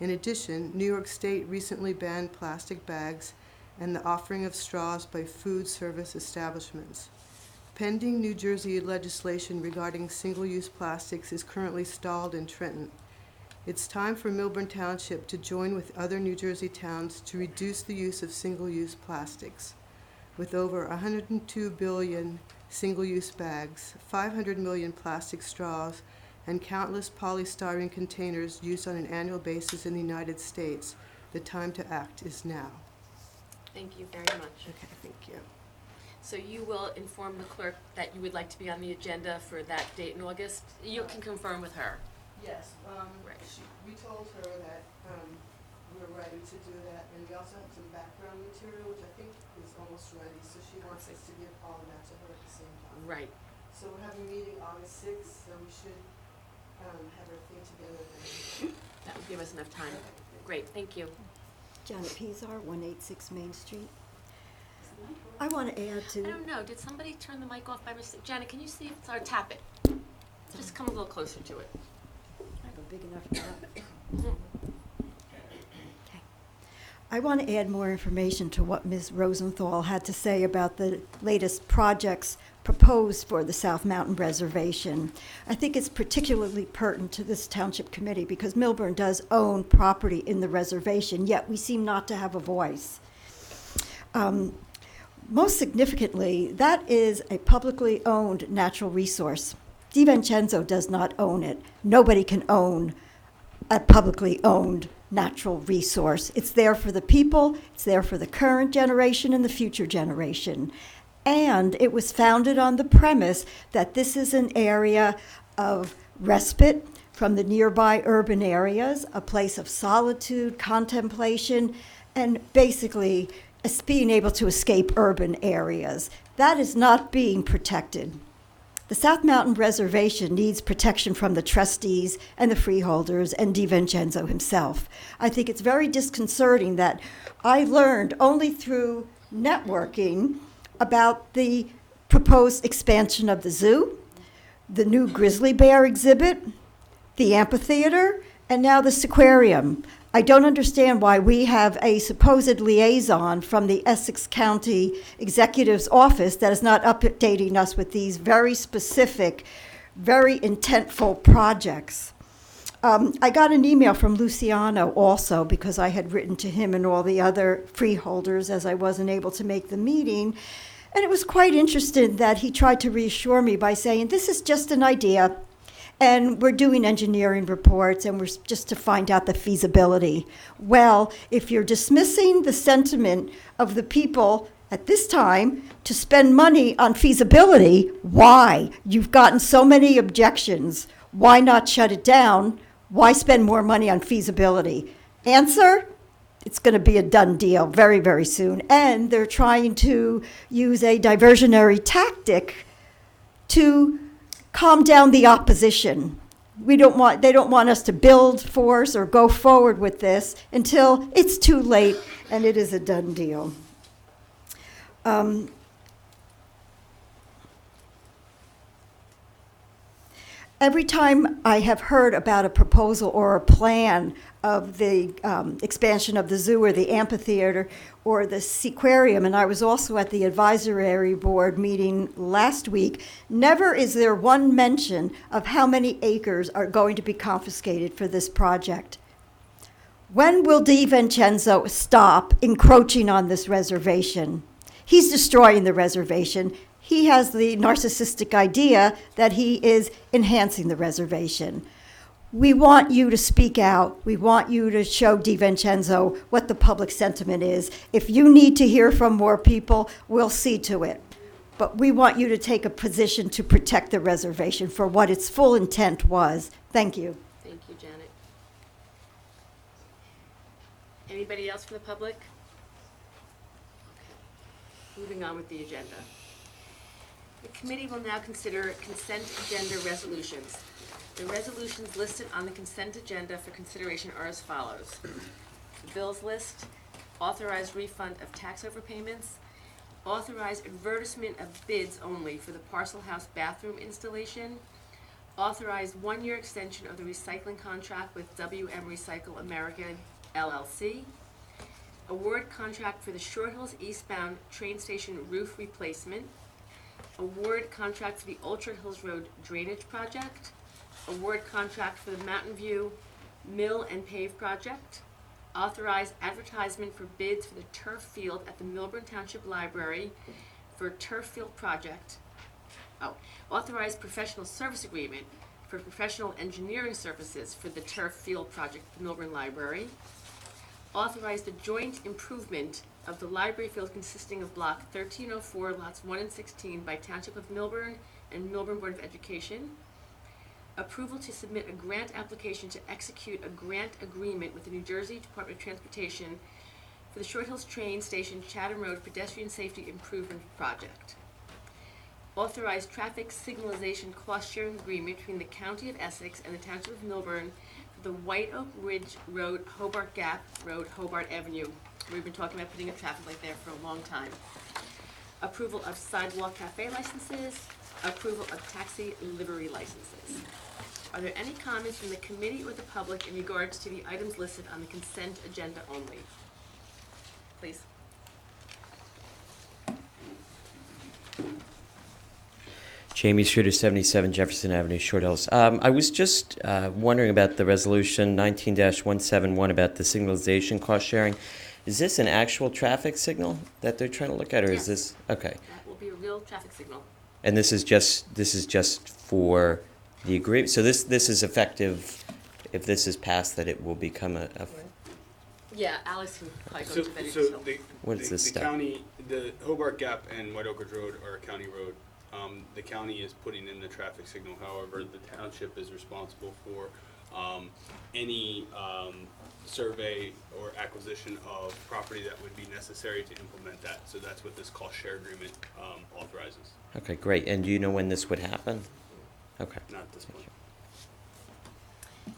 In addition, New York State recently banned plastic bags and the offering of straws by food service establishments. Pending New Jersey legislation regarding single-use plastics is currently stalled in Trenton. It's time for Millburn Township to join with other New Jersey towns to reduce the use of single-use plastics. With over 102 billion single-use bags, 500 million plastic straws, and countless polystyrene containers used on an annual basis in the United States, the time to act is now. Thank you very much. Okay, thank you. So you will inform the clerk that you would like to be on the agenda for that date in August? You can confirm with her. Yes, Right. we told her that we were ready to do that, and we also have some background material, which I think is almost ready, so she wants us to give all of that to her at the same time. Right. So we're having a meeting August 6th, so we should have everything together then. That would give us enough time. Great, thank you. Janet Pizar, 186 Main Street. I want to add to... I don't know, did somebody turn the mic off by mistake? Janet, can you see if it's, or tap it? Just come a little closer to it. I have a big enough mouth. Okay. I want to add more information to what Ms. Rosenthal had to say about the latest projects proposed for the South Mountain Reservation. I think it's particularly pertinent to this Township Committee because Millburn does own property in the reservation, yet we seem not to have a voice. Most significantly, that is a publicly owned natural resource. DiVincenzo does not own it. Nobody can own a publicly owned natural resource. It's there for the people, it's there for the current generation and the future generation. And it was founded on the premise that this is an area of respite from the nearby urban areas, a place of solitude, contemplation, and basically being able to escape urban areas. That is not being protected. The South Mountain Reservation needs protection from the trustees and the freeholders and DiVincenzo himself. I think it's very disconcerting that I learned only through networking about the proposed expansion of the zoo, the new grizzly bear exhibit, the amphitheater, and now the sequarium. I don't understand why we have a supposed liaison from the Essex County Executive's Office that is not updating us with these very specific, very intentful projects. I got an email from Luciano also because I had written to him and all the other freeholders as I wasn't able to make the meeting. And it was quite interesting that he tried to reassure me by saying, this is just an idea. And we're doing engineering reports, and we're just to find out the feasibility. Well, if you're dismissing the sentiment of the people at this time to spend money on feasibility, why? You've gotten so many objections. Why not shut it down? Why spend more money on feasibility? Answer? It's going to be a done deal very, very soon. And they're trying to use a diversionary tactic to calm down the opposition. They don't want us to build force or go forward with this until it's too late and it is a done deal. Every time I have heard about a proposal or a plan of the expansion of the zoo or the amphitheater or the sequarium, and I was also at the advisory board meeting last week, never is there one mention of how many acres are going to be confiscated for this project. When will DiVincenzo stop encroaching on this reservation? He's destroying the reservation. He has the narcissistic idea that he is enhancing the reservation. We want you to speak out. We want you to show DiVincenzo what the public sentiment is. If you need to hear from more people, we'll see to it. But we want you to take a position to protect the reservation for what its full intent was. Thank you. Thank you, Janet. Anybody else from the public? Okay. Moving on with the agenda. The committee will now consider consent agenda resolutions. The resolutions listed on the consent agenda for consideration are as follows. The bills list, authorized refund of tax overpayments, authorized advertisement of bids only for the Parcel House bathroom installation, authorized one-year extension of the recycling contract with WM Recycle America LLC, award contract for the Short Hills eastbound train station roof replacement, award contract for the Ultra Hills Road drainage project, award contract for the Mountain View Mill and Pave project, authorize advertisement for bids for the turf field at the Millburn Township Library for turf field project. Authorize professional service agreement for professional engineering services for the turf field project at the Millburn Library. Authorize the joint improvement of the library field consisting of block 1304, lots 1 and 16 by Township of Millburn and Millburn Board of Education. Approval to submit a grant application to execute a grant agreement with the New Jersey Department of Transportation for the Short Hills Train Station Chatham Road Pedestrian Safety Improvement Project. Authorize traffic signalization cost-sharing agreement between the County of Essex and the Township of Millburn for the White Oak Ridge Road, Hobart Gap Road, Hobart Avenue. We've been talking about putting a traffic light there for a long time. Approval of sidewalk cafe licenses. Approval of taxi livery licenses. Are there any comments from the committee or the public in regards to the items listed on the consent agenda only? Please. Jamie Schroeder, 77 Jefferson Avenue, Short Hills. I was just wondering about the resolution 19-171 about the signalization cost sharing. Is this an actual traffic signal that they're trying to look at, or Yes. is this okay? That will be a real traffic signal. And this is just for the agreement. So this is effective. If this is passed, that it will become a Yeah, Alex can probably go So, into better so detail. What is this the step? county, the Hobart Gap and White Oak Ridge Road are a county road. The county is putting in the traffic signal, however, the township is responsible for any survey or acquisition of property that would be necessary to implement that. So that's what this cost share agreement authorizes. Okay, great. And do you know when this would happen? Okay. Not at this point.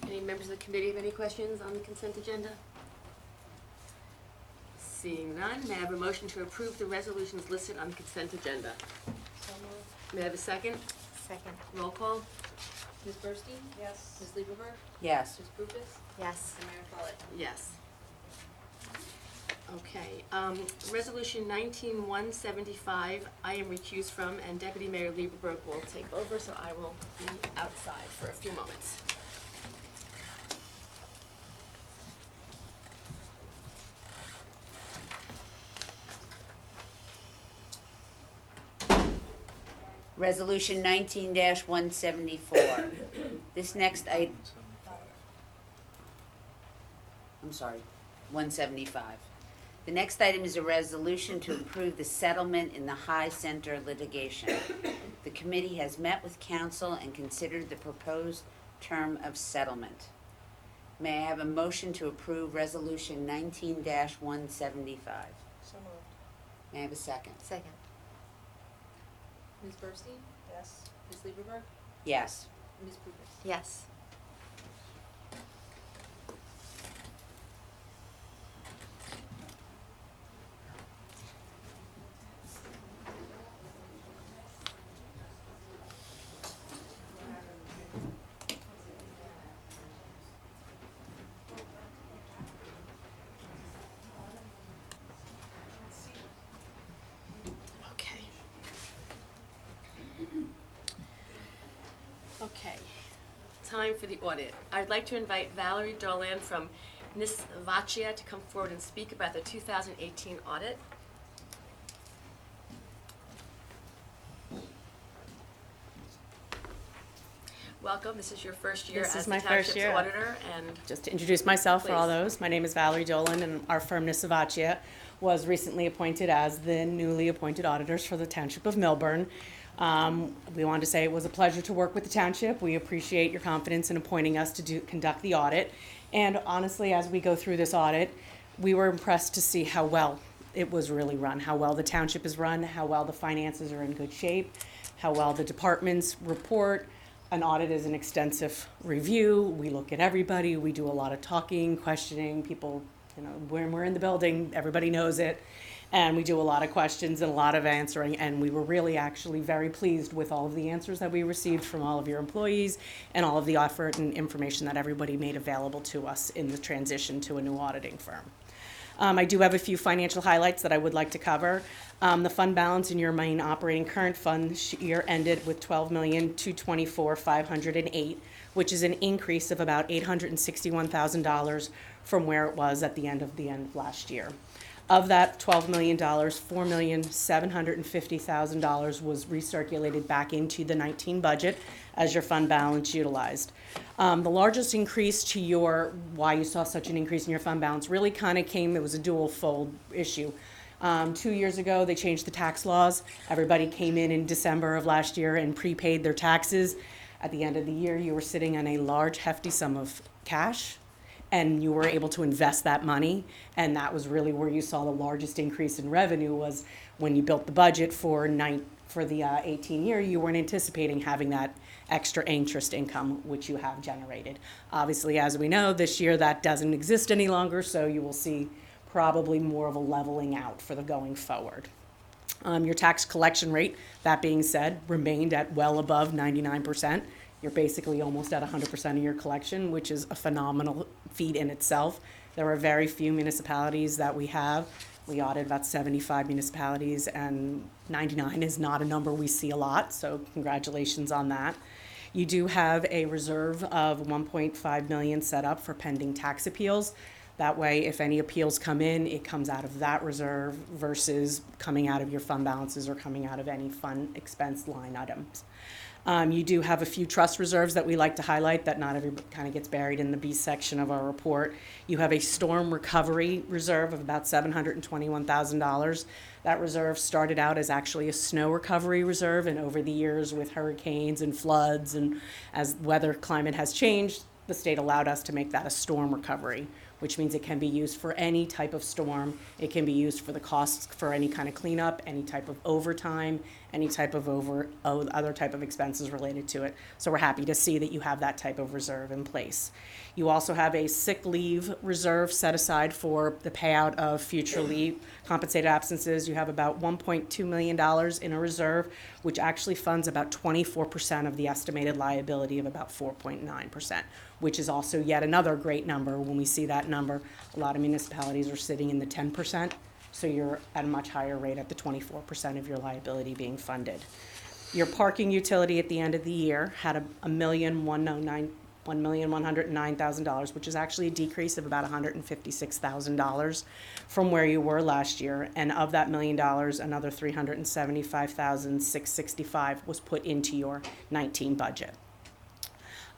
Any members of the committee have any questions on the consent agenda? Seeing none, may I have a motion to approve the resolutions listed on the consent agenda? May I have a second? Second. Roll call? Ms. Bursting? Yes. Ms. Lieberberg? Yes. Ms. Lucas? Yes. And Mayor Follett? Yes. Okay, resolution 19175, I am recused from, and Deputy Mayor Lieberberg will take over, so I will be outside for a few moments. Resolution 19-174. This next item. I'm sorry, 175. The next item is a resolution to approve the settlement in the High Center litigation. The committee has met with counsel and considered the proposed term of settlement. May I have a motion to approve Resolution 19-175? So moved. May I have a second? Second. Ms. Bursting? Yes. Ms. Lieberberg? Yes. Ms. Lucas? Yes. Okay, time for the audit. I'd like to invite Valerie Dolan from Nisvachia to come forward and speak about the 2018 audit. Welcome, this is your first year This as is the my first township's year. auditor, and Just to introduce myself for all Please. those, my name is Valerie Dolan, and our firm Nisvachia was recently appointed as the newly appointed auditors for the Township of Millburn. We wanted to say it was a pleasure to work with the township. We appreciate your confidence in appointing us to conduct the audit. And honestly, as we go through this audit, we were impressed to see how well it was really run, how well the township is run, how well the finances are in good shape, how well the departments report. An audit is an extensive review. We look at everybody. We do a lot of talking, questioning. People, when we're in the building, everybody knows it. And we do a lot of questions and a lot of answering. And we were really actually very pleased with all of the answers that we received from all of your employees and all of the effort and information that everybody made available to us in the transition to a new auditing firm. I do have a few financial highlights that I would like to cover. The fund balance in your main operating current fund this year ended with $12,224,508, which is an increase of about $861,000 from where it was at the end of last year. Of that $12 million, $4,750,000 was recirculated back into the 19 budget as your fund balance utilized. The largest increase to why you saw such an increase in your fund balance really kind of came, it was a dual fold issue. 2 years ago, they changed the tax laws. Everybody came in December of last year and prepaid their taxes. At the end of the year, you were sitting on a large, hefty sum of cash, and you were able to invest that money. And that was really where you saw the largest increase in revenue, was when you built the budget for the 18 year, you weren't anticipating having that extra interest income, which you have generated. Obviously, as we know, this year that doesn't exist any longer, so you will see probably more of a leveling out for the going forward. Your tax collection rate, that being said, remained at well above 99%. You're basically almost at 100% of your collection, which is a phenomenal feat in itself. There are very few municipalities that we have. We audited about 75 municipalities, and 99 is not a number we see a lot, so congratulations on that. You do have a reserve of $1.5 million set up for pending tax appeals. That way, if any appeals come in, it comes out of that reserve versus coming out of your fund balances or coming out of any fund expense line items. You do have a few trust reserves that we like to highlight that not everybody kind of gets buried in the B section of our report. You have a storm recovery reserve of about $721,000. That reserve started out as actually a snow recovery reserve, and over the years with hurricanes and floods and as weather climate has changed, the state allowed us to make that a storm recovery, which means it can be used for any type of storm. It can be used for the costs for any kind of cleanup, any type of overtime, any type of other type of expenses related to it. So we're happy to see that you have that type of reserve in place. You also have a sick leave reserve set aside for the payout of future leave, compensated absences. You have about $1.2 million in a reserve, which actually funds about 24% of the estimated liability of about 4.9%, which is also yet another great number. When we see that number, a lot of municipalities are sitting in the 10%, so you're at a much higher rate at the 24% of your liability being funded. Your parking utility at the end of the year had $1,109,000, which is actually a decrease of about $156,000 from where you were last year. And of that $1 million, another $375,665 was put into your 19 budget.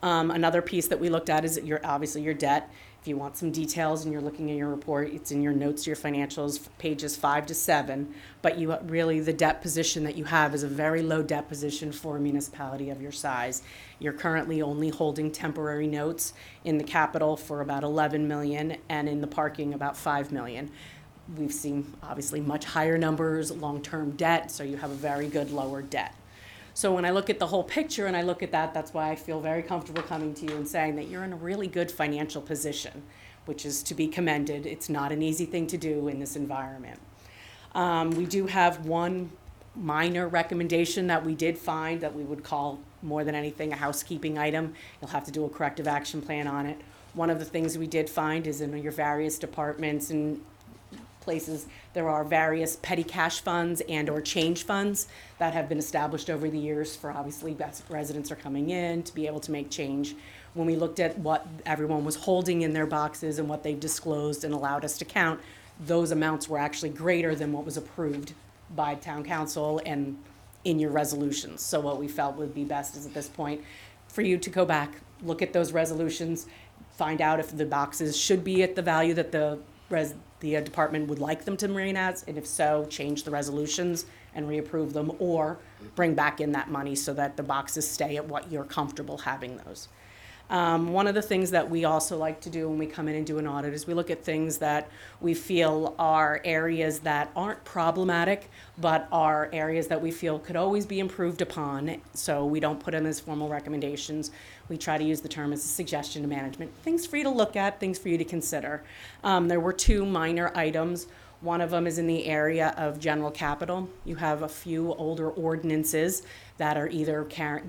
Another piece that we looked at is obviously your debt. If you want some details and you're looking at your report, it's in your notes, your financials, pages 5 to 7. But the debt position that you have is a very low debt position for a municipality of your size. You're currently only holding temporary notes in the capital for about $11 million and in the parking about $5 million. We've seen obviously much higher numbers, long-term debt, so you have a very good lower debt. So when I look at the whole picture and I look at that, that's why I feel very comfortable coming to you and saying that you're in a really good financial position, which is to be commended. It's not an easy thing to do in this environment. We do have one minor recommendation that we did find that we would call more than anything a housekeeping item. You'll have to do a corrective action plan on it. One of the things we did find is in your various departments and places, there are various petty cash funds and or change funds that have been established over the years for obviously residents are coming in to be able to make change. When we looked at what everyone was holding in their boxes and what they've disclosed and allowed us to count, those amounts were actually greater than what was approved by town council and in your resolutions. So what we felt would be best is at this point for you to go back, look at those resolutions, find out if the boxes should be at the value that the department would like them to remain as, and if so, change the resolutions and reapprove them, or bring back in that money so that the boxes stay at what you're comfortable having those. One of the things that we also like to do when we come in and do an audit is we look at things that we feel are areas that aren't problematic, but are areas that we feel could always be improved upon. So we don't put them as formal recommendations. We try to use the term as a suggestion to management. Things for you to look at, things for you to consider. There were 2 minor items. One of them is in the area of general capital. You have a few older ordinances that are either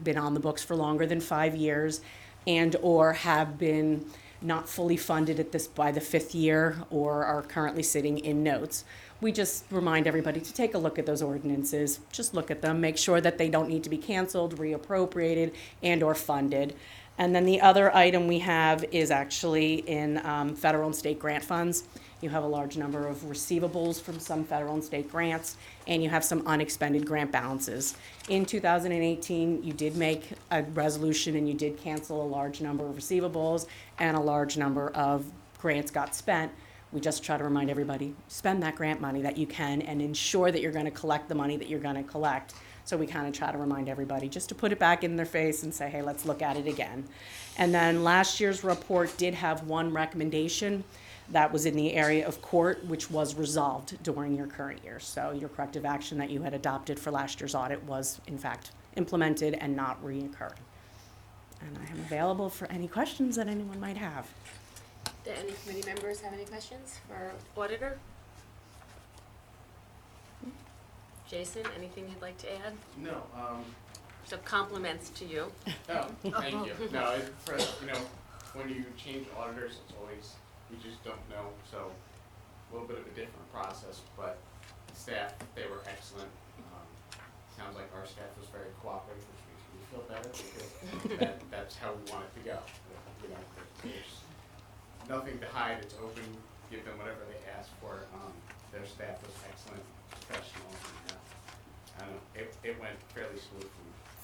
been on the books for longer than 5 years and or have been not fully funded by the 5th year or are currently sitting in notes. We just remind everybody to take a look at those ordinances, just look at them, make sure that they don't need to be canceled, reappropriated, and or funded. And then the other item we have is actually in federal and state grant funds. You have a large number of receivables from some federal and state grants, and you have some unexpended grant balances. In 2018, you did make a resolution and you did cancel a large number of receivables and a large number of grants got spent. We just try to remind everybody, spend that grant money that you can and ensure that you're going to collect the money that you're going to collect. So we kind of try to remind everybody just to put it back in their face and say, hey, let's look at it again. And then last year's report did have one recommendation that was in the area of court, which was resolved during your current year. So your corrective action that you had adopted for last year's audit was, in fact, implemented and not reoccurring. And I am available for any questions that anyone might have. Do any committee members have any questions for auditor? Jason, anything you'd like to add? No, So compliments to you. oh, thank you. No, when you change auditors, it's always, we just don't know, so a little bit of a different process, but staff, they were excellent. Sounds like our staff was very cooperative, which makes me feel better, because that's how we want it to go. There's nothing to hide, it's open, give them whatever they ask for. Their staff was excellent, professional, and I don't know, it went fairly smoothly.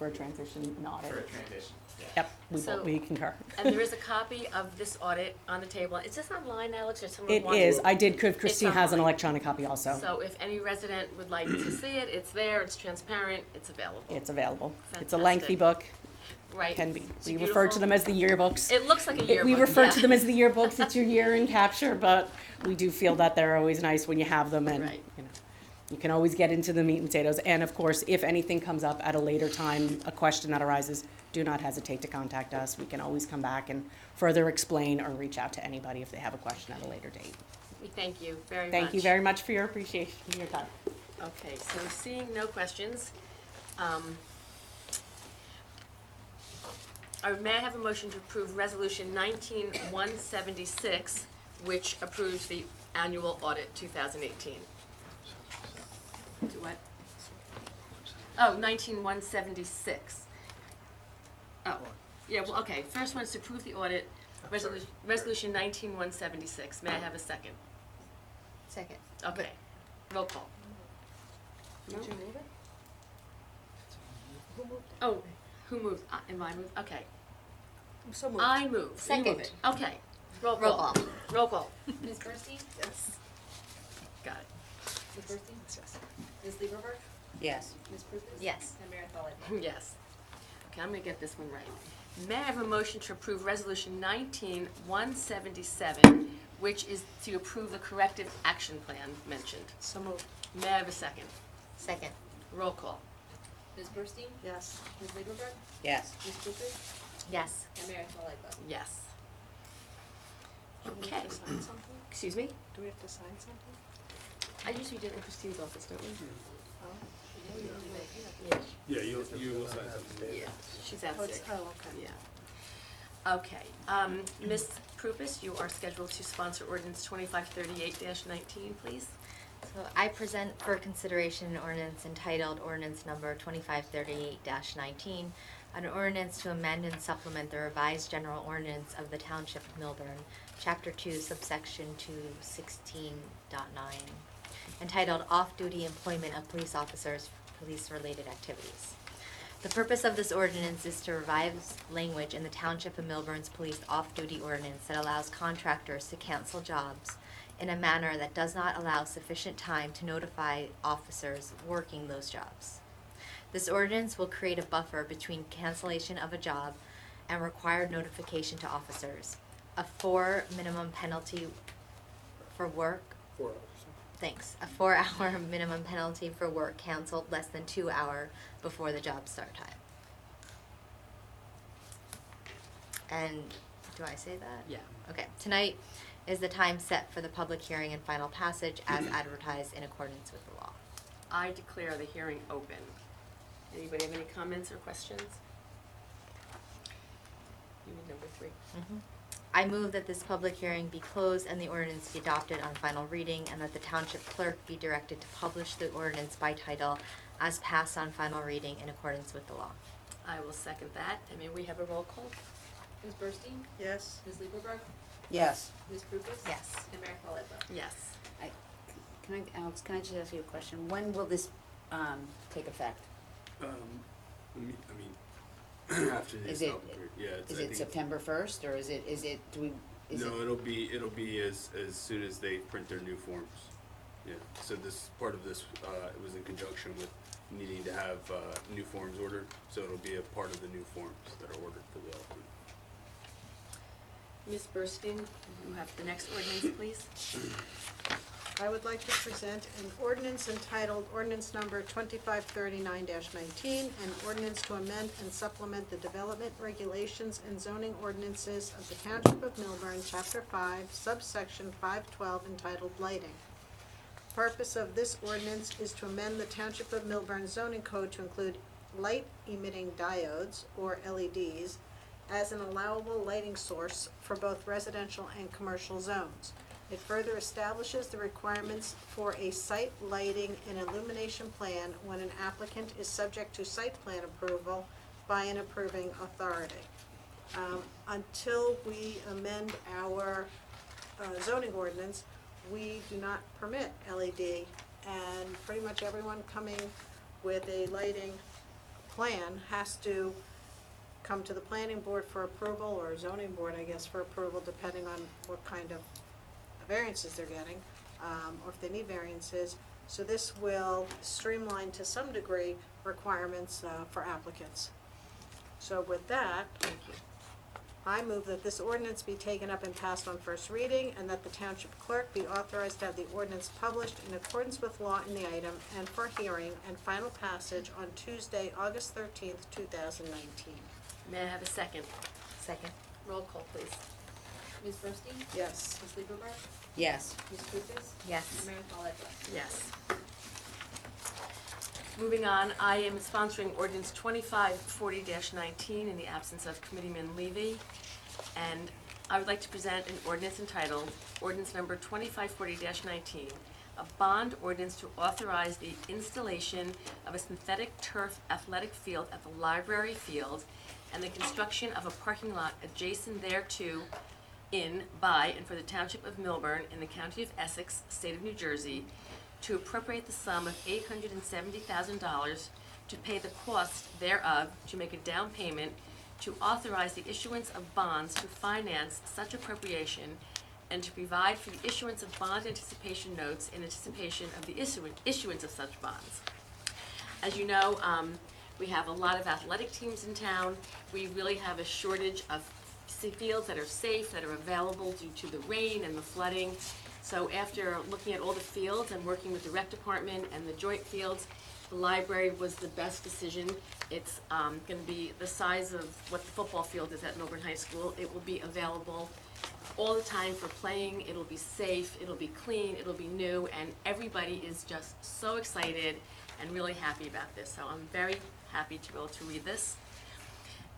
for a transition and audit. For a transition, yeah. Yep, So- we concur. And there is a copy of this audit on the table. Is this online, Alex, or someone It wants is, to- I did, Christine has an online. electronic copy also. So if any resident would like to see it, it's there, it's transparent, it's available. It's available. It's a Fantastic. lengthy book. Right. Can be. It's We refer beautiful. to them as the yearbooks. It looks like a yearbook. We refer yeah. to them as the yearbooks. It's your year in capture, but we do feel that they're always nice when you have them, and Right. you know, you can always get into the meat and potatoes. And of course, if anything comes up at a later time, a question that arises, do not hesitate to contact us. We can always come back and further explain or reach out to anybody if they have a question at a later date. We thank you very much. Thank you very much for your appreciation, your time. Okay, so seeing no questions, may I have a motion to approve Resolution 19176, which approves the annual audit 2018? Do what? Oh, 19176. Oh, yeah, well, okay, first one is to approve the audit, Resolution 19176. May I have a second? Second. Okay, roll call. Did you move it? Who moved it? Oh, who moved? Am I moved? Okay. So moved. I move. You Second. move it. Okay. Roll Roll call. call. Roll call. Ms. Bursty? Yes. Got it. Ms. Bursty? Yes. Ms. Lieberberg? Yes. Ms. Prupus? Yes. And Mayor Collette? Yes. Okay, I'm gonna get this one right. May I have a motion to approve Resolution 19177, which is to approve the corrective action plan mentioned? So moved. May I have a second? Second. Roll call. Ms. Bursty? Yes. Ms. Lieberberg? Yes. Ms. Prupus? Yes. And Mayor Collette? Yes. Do we Okay. have to sign something? Excuse me? Do we have to sign something? I usually do it in Christine's office, don't we? Oh. Yeah, you will sign something. Yeah, she's out Oh, it's- sick. oh, okay. Yeah. Okay, Ms. Prupus, you are scheduled to sponsor ordinance 2538-19, please. So I present for consideration an ordinance entitled Ordinance Number 2538-19, an ordinance to amend and supplement the revised general ordinance of the Township of Millburn, Chapter 2, subsection 216.9, entitled Off-Duty Employment of Police Officers for Police-Related Activities. The purpose of this ordinance is to revise language in the Township of Millburn's police off-duty ordinance that allows contractors to cancel jobs in a manner that does not allow sufficient time to notify officers working those jobs. This ordinance will create a buffer between cancellation of a job and required notification to officers, a 4 minimum penalty for work. 4 hours. Thanks. A 4-hour minimum penalty for work canceled less than 2 hours before the job start time. And do I say that? Yeah. Okay. Tonight is the time set for the public hearing and final passage as advertised in accordance with the law. I declare the hearing open. Anybody have any comments or questions? You need number 3. I move that this public hearing be closed and the ordinance be adopted on final reading, and that the township clerk be directed to publish the ordinance by title as passed on final reading in accordance with the law. I will second that. And may we have a roll call? Ms. Bursty? Yes. Ms. Lieberberg? Yes. Ms. Prupus? Yes. And Mayor Collette? Yes. Alex, can I just ask you a question? When will this take effect? After the Is it- summer period. Yeah, it's, Is I it think September 1st, or is it, no, it'll be as soon as they print their new forms. Yeah. So this part of this it was in conjunction with needing to have new forms ordered. So it'll be a part of the new forms that are ordered for the elephant. Ms. Burstein, you have the next ordinance, please. I would like to present an ordinance entitled Ordinance Number 2539-19, an ordinance to amend and supplement the development regulations and zoning ordinances of the Township of Millburn, Chapter 5, subsection 512, entitled Lighting. Purpose of this ordinance is to amend the Township of Millburn zoning code to include light-emitting diodes, or LEDs, as an allowable lighting source for both residential and commercial zones. It further establishes the requirements for a site lighting and illumination plan when an applicant is subject to site plan approval by an approving authority. Until we amend our zoning ordinance, we do not permit LED, and pretty much everyone coming with a lighting plan has to come to the planning board for approval, or zoning board, I guess, for approval, depending on what kind of variances they're getting, or if they need variances. So this will streamline to some degree requirements for applicants. So with that, thank you. I move that this ordinance be taken up and passed on first reading, and that the township clerk be authorized to have the ordinance published in accordance with law in the item and for hearing and final passage on Tuesday, August 13th, 2019. May I have a second? Second. Roll call, please. Ms. Bernstein? Yes. Ms. Lieberberg? Yes. Ms. Lucas? Yes. Mayor Collette? Yes. Moving on, I am sponsoring ordinance 2540-19 in the absence of Committeeman Levy. And I would like to present an ordinance entitled Ordinance Number 2540-19, a bond ordinance to authorize the installation of a synthetic turf athletic field at the library field and the construction of a parking lot adjacent thereto in, by, and for the Township of Millburn in the County of Essex, State of New Jersey, to appropriate the sum of $870,000 to pay the cost thereof, to make a down payment, to authorize the issuance of bonds to finance such appropriation, and to provide for the issuance of bond anticipation notes in anticipation of the issuance of such bonds. As you know, we have a lot of athletic teams in town. We really have a shortage of fields that are safe, that are available due to the rain and the flooding. So after looking at all the fields and working with the rec department and the joint fields, the library was the best decision. It's going to be the size of what the football field is at Millburn High School. It will be available all the time for playing. It'll be safe, it'll be clean, it'll be new, and everybody is just so excited and really happy about this. So I'm very happy to be able to read this.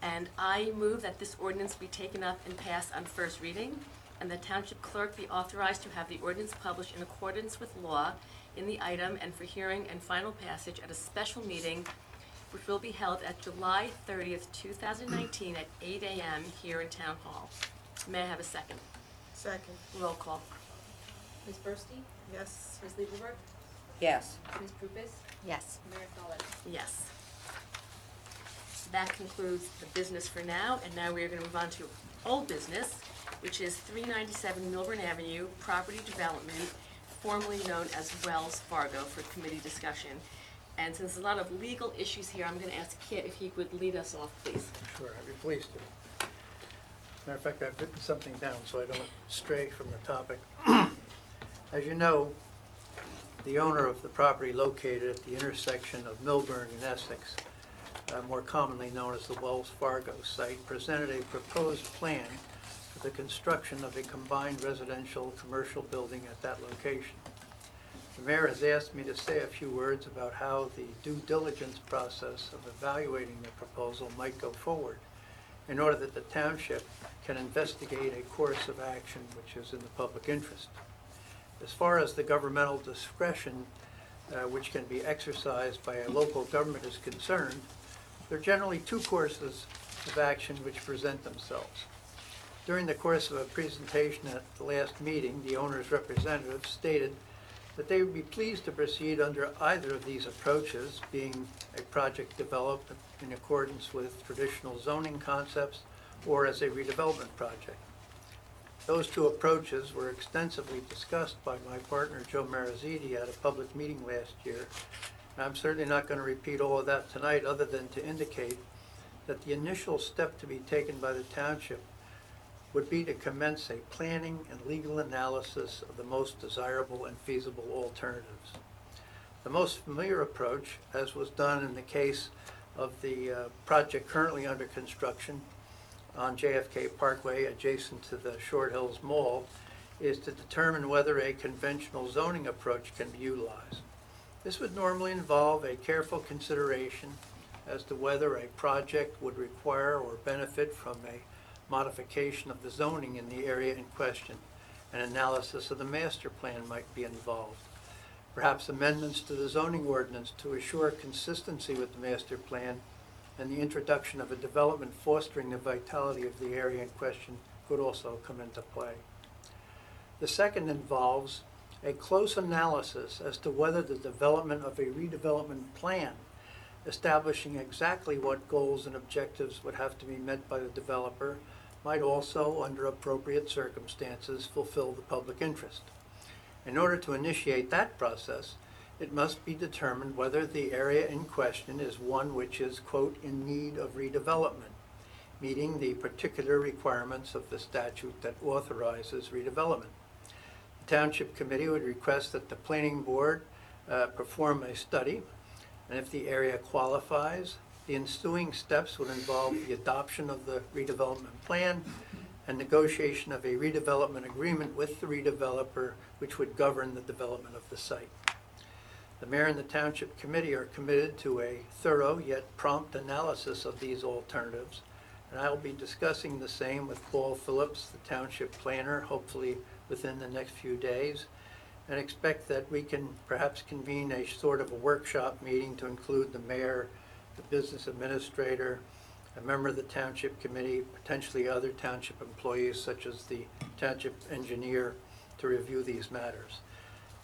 And I move that this ordinance be taken up and passed on first reading, and the township clerk be authorized to have the ordinance published in accordance with law in the item and for hearing and final passage at a special meeting which will be held at July 30th, 2019 at 8 a.m. here in Town Hall. May I have a second? Second. Roll call. Ms. Bernstein? Yes. Ms. Lieberberg? Yes. Ms. Lucas? Yes. Mayor Collette? Yes. That concludes the business for now, and now we are going to move on to old business, which is 397 Millburn Avenue, property development, formerly known as Wells Fargo, for committee discussion. And since there's a lot of legal issues here, I'm going to ask Kit if he would lead us off, please. Sure, I'd be pleased to. Matter of fact, I've written something down so I don't stray from the topic. As you know, the owner of the property located at the intersection of Millburn and Essex, more commonly known as the Wells Fargo site, presented a proposed plan for the construction of a combined residential commercial building at that location. The mayor has asked me to say a few words about how the due diligence process of evaluating the proposal might go forward in order that the township can investigate a course of action which is in the public interest. As far as the governmental discretion which can be exercised by a local government is concerned, there are generally two courses of action which present themselves. During the course of a presentation at the last meeting, the owner's representative stated that they would be pleased to proceed under either of these approaches, being a project developed in accordance with traditional zoning concepts or as a redevelopment project. Those two approaches were extensively discussed by my partner Joe Maraziti at a public meeting last year. And I'm certainly not going to repeat all of that tonight, other than to indicate that the initial step to be taken by the township would be to commence a planning and legal analysis of the most desirable and feasible alternatives. The most familiar approach, as was done in the case of the project currently under construction on JFK Parkway adjacent to the Short Hills Mall, is to determine whether a conventional zoning approach can be utilized. This would normally involve a careful consideration as to whether a project would require or benefit from a modification of the zoning in the area in question. An analysis of the master plan might be involved. Perhaps amendments to the zoning ordinance to assure consistency with the master plan and the introduction of a development fostering the vitality of the area in question could also come into play. The second involves a close analysis as to whether the development of a redevelopment plan establishing exactly what goals and objectives would have to be met by the developer might also, under appropriate circumstances, fulfill the public interest. In order to initiate that process, it must be determined whether the area in question is one which is, quote, in need of redevelopment, meeting the particular requirements of the statute that authorizes redevelopment. The Township Committee would request that the Planning Board perform a study, and if the area qualifies, the ensuing steps would involve the adoption of the redevelopment plan and negotiation of a redevelopment agreement with the redeveloper, which would govern the development of the site. The Mayor and the Township Committee are committed to a thorough yet prompt analysis of these alternatives, and I will be discussing the same with Paul Phillips, the Township Planner, hopefully within the next few days, and expect that we can perhaps convene a sort of a workshop meeting to include the Mayor, the Business Administrator, a member of the Township Committee, potentially other Township employees such as the Township Engineer, to review these matters.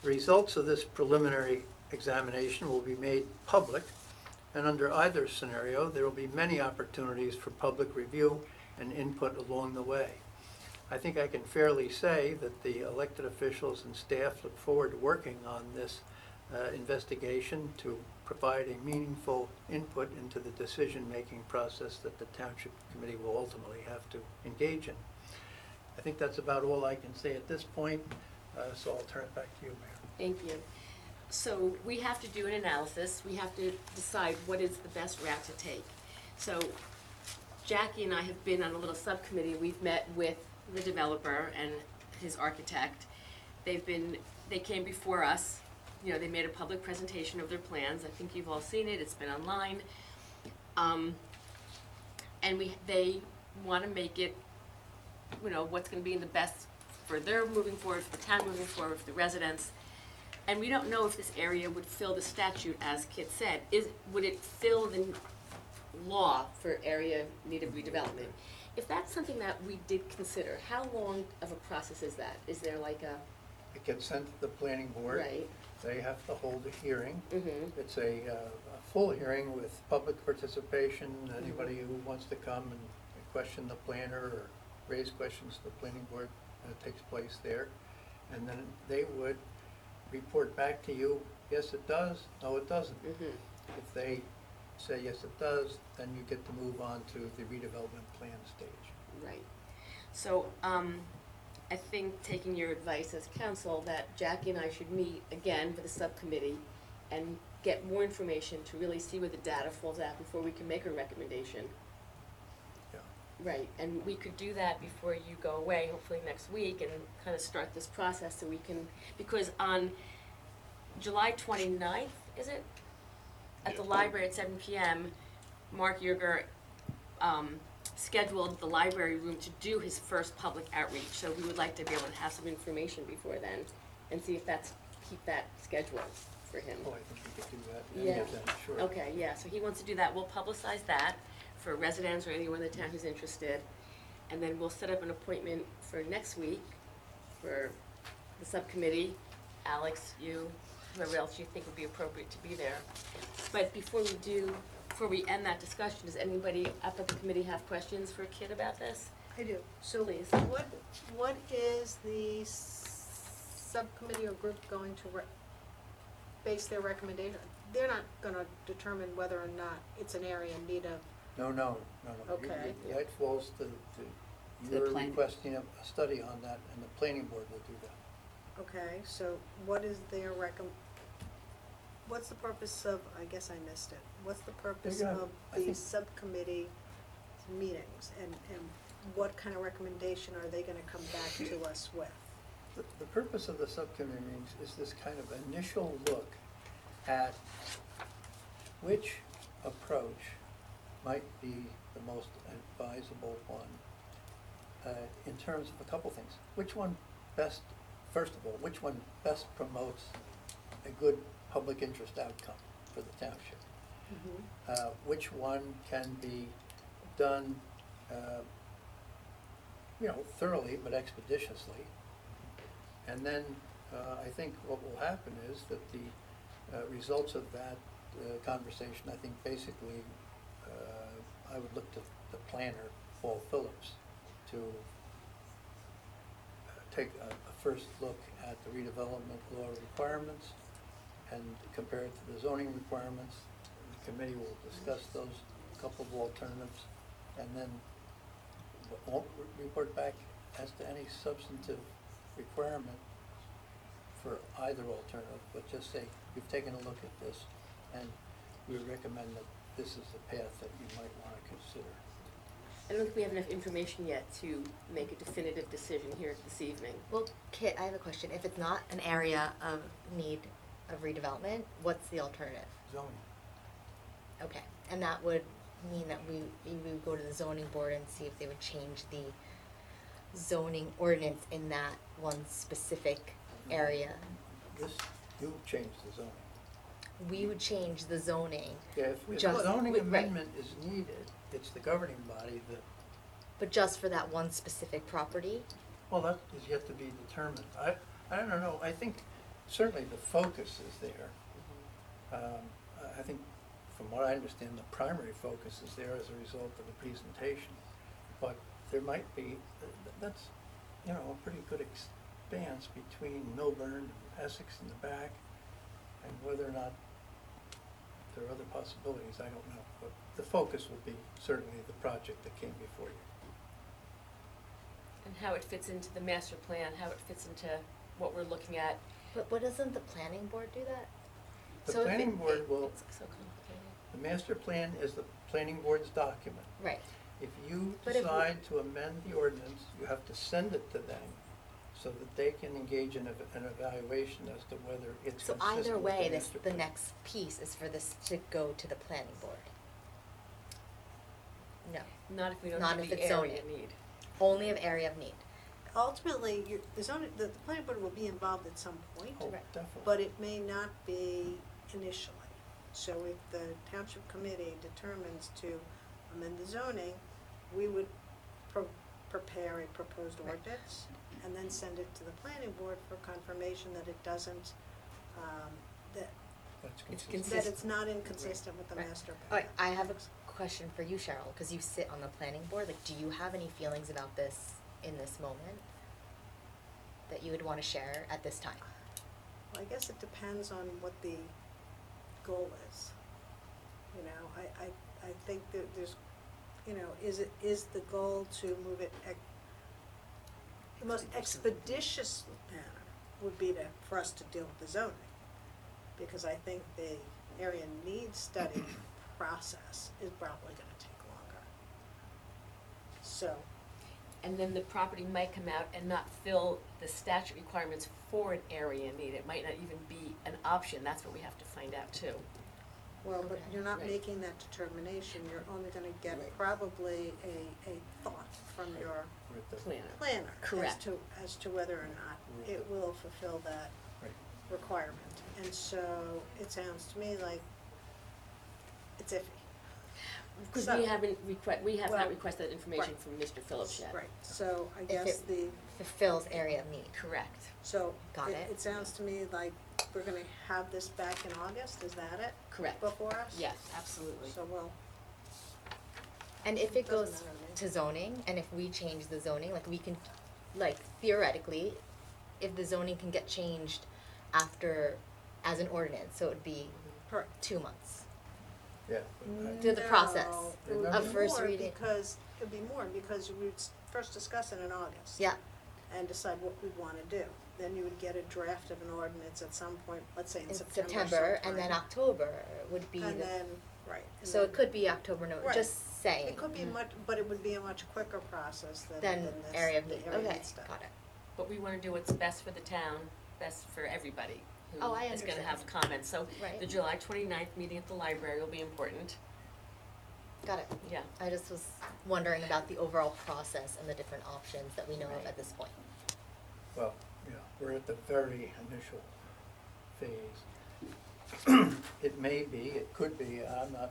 The results of this preliminary examination will be made public, and under either scenario, there will be many opportunities for public review and input along the way. I think I can fairly say that the elected officials and staff look forward to working on this investigation to provide a meaningful input into the decision-making process that the Township Committee will ultimately have to engage in. I think that's about all I can say at this point, so I'll turn it back to you, Mayor. Thank you. So we have to do an analysis. We have to decide what is the best route to take. So Jackie and I have been on a little subcommittee. We've met with the developer and his architect. They came before us. You know, they made a public presentation of their plans. I think you've all seen it. It's been online. And they want to make it, you know, what's going to be in the best for their moving forward, for the town moving forward, for the residents. And we don't know if this area would fill the statute, as Kit said. Would it fill the law for area need of redevelopment? If that's something that we did consider, how long of a process is that? Is there like a... It gets sent to the Planning Board. Right. They have to hold a hearing. Mm-hmm. It's a full hearing with public participation. Anybody who wants to come and question the planner or raise questions to the Planning Board takes place there. And then they would report back to you, yes it does, no it doesn't. Mm-hmm. If they say yes it does, then you get to move on to the redevelopment plan stage. Right. So I think, taking your advice as counsel, that Jackie and I should meet again with the subcommittee and get more information to really see where the data falls out before we can make a recommendation. Yeah. Right, and we could do that before you go away, hopefully next week, and kind of start this process so we can, because on July 29th, is it? At the library at 7 p.m., Mark Yerger scheduled the library room to do his first public outreach. So we would like to be able to have some information before then and see if keep that scheduled for him. Oh, I think we could do that. Yeah. Get that, sure. Okay, yeah, so he wants to do that. We'll publicize that for residents or anyone in the town who's interested. And then we'll set up an appointment for next week for the subcommittee. Alex, you, whoever else you think would be appropriate to be there. But before we end that discussion, does anybody up at the committee have questions for Kit about this? I do. So Please. what is the subcommittee or group going to base their recommendation? They're not gonna determine whether or not it's an area in need of. No. Okay. That falls to the you're planning. requesting a study on that, and the Planning Board will do that. Okay, so what is their what's the purpose of, I guess I missed it, what's the purpose They're gonna- of I the think- subcommittee meetings? And what kind of recommendation are they gonna come back to us with? The purpose of the subcommittee meetings is this kind of initial look at which approach might be the most advisable one in terms of a couple things. Which one best, first of all, which one best promotes a good public interest outcome for the township? Which one can be done, thoroughly but expeditiously? And then I think what will happen is that the results of that conversation, I think basically, I would look to the planner, Paul Phillips, to take a first look at the redevelopment law requirements and compare it to the zoning requirements. The committee will discuss those couple of alternatives, and then won't report back as to any substantive requirement for either alternative, but just say, we've taken a look at this, and we recommend that this is the path that you might want to consider. I don't think we have enough information yet to make a definitive decision here this evening. Well, Kit, I have a question. If it's not an area of need of redevelopment, what's the alternative? Zoning. Okay, and that would mean that we would go to the zoning board and see if they would change the zoning ordinance in that one specific area. This, you changed the zoning. We would change the zoning. Yeah, if a just- zoning right. amendment is needed, it's the governing body that, But just for that one specific property? well, that is yet to be determined. I don't know, I think certainly the focus is there. I think, from what I understand, the primary focus is there as a result of the presentation. But there might be, that's, you know, a pretty good expanse between Millburn and Essex in the back, and whether or not there are other possibilities, I don't know. But the focus will be certainly the project that came before you. And how it fits into the master plan, how it fits into what we're looking at. But doesn't the planning board do that? The So if planning board will, It's so complicated. the master plan is the planning board's document. Right. If you But if we- decide to amend the ordinance, you have to send it to them so that they can engage in an evaluation as to whether it's So consistent either with way, the this, master the plan. next piece is for this to go to the planning board. No, Not if we don't not have if the it's area zoning. need. Only of area of need. Ultimately, the planning board will be involved at some point, Oh, definitely. but it may not be initially. So if the township committee determines to amend the zoning, we would prepare a proposed ordinance and then send it to the planning board for confirmation that it doesn't, that That's It's consistent. that it's not inconsistent with the Right. master All plan. right, I have a question for you, Cheryl, because you sit on the planning board. Like, do you have any feelings about this in this moment that you would want to share at this time? Well, I guess it depends on what the goal is. You know, I think that there's, you know, is the goal to move it, the most expeditious manner would be for us to deal with the zoning. Because I think the area needs study process is probably gonna take longer. So, And then the property might come out and not fill the statute requirements for an area need. It might not even be an option. That's what we have to find out too. well, but Okay. you're not Right. making that determination, you're only gonna get probably a thought from your With the- Planner. planner Correct. as to whether or not it will fulfill that Right. requirement. And so it sounds to me like it's iffy. Because So- we have Well, not requested information right. from Mr. Phillips yet. Right, so I If guess it- the, Fulfills area of need. Correct. so Got it. it sounds to me like we're gonna have this back in August, is that it? Correct. Before us? Yes, absolutely. So we'll, And if it Doesn't goes matter to me. to zoning, and if we change the zoning, like we can, like theoretically, if the zoning can get changed after, as an ordinance, so it would be correct. 2 months. Yeah. but Through the process No, it would of be first more reading. because, it'd be more because we would first discuss it in August. Yeah, And decide what we wanna do. Then you would get a draft of an ordinance at some point, let's say in in September September, and then sometime. October would be And the, then, right. and so it then- could be October, no, Right. just saying. It could be much, but it would be a much quicker process than Then this. area of the need, area okay, need stuff. got it. But we want to do what's best for the town, best for everybody Oh, I who is going to have understand. comments. So Right. the July 29th meeting at the library will be important. Got it. Yeah. I just was wondering about the overall process and the different options that we know of at this point. Well, yeah, we're at the very initial phase. It may be, it could be, I'm not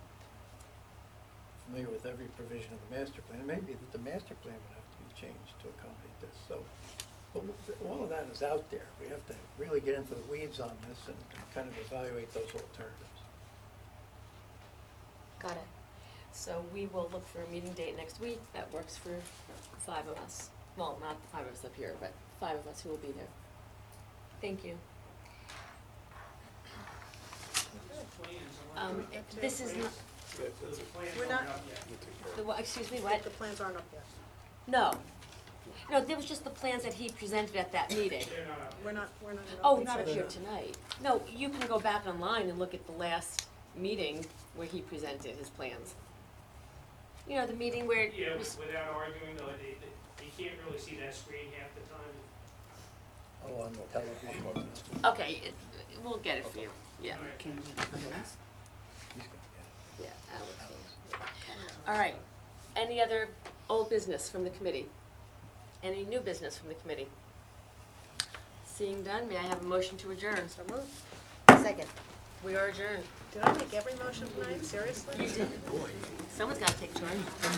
familiar with every provision of the master plan. It may be that the master plan would have to be changed to accommodate this, so. But all of that is out there. We have to really get into the weeds on this and kind of evaluate those alternatives. Got it. So we will look for a meeting date next week that works for 5 of us. Well, not the 5 of us up here, but 5 of us who will be there. Thank you. This is not, We're not, excuse me, what? the plans aren't up yet. No. No, there was just the plans that he presented at that meeting. We're not. Oh, not up here tonight. No, you can go back online and look at the last meeting where he presented his plans. You know, the meeting where it Yeah, was, without arguing, though, they can't really see that screen half the time. Oh, on the television. okay, we'll get it for you, yeah. Yeah, Alex. All right, any other old business from the committee? Any new business from the committee? Seeing done, may I have a motion to adjourn? So moved. Second. We are adjourned. Did I make every motion tonight? Seriously? You did. Someone's gotta take turn.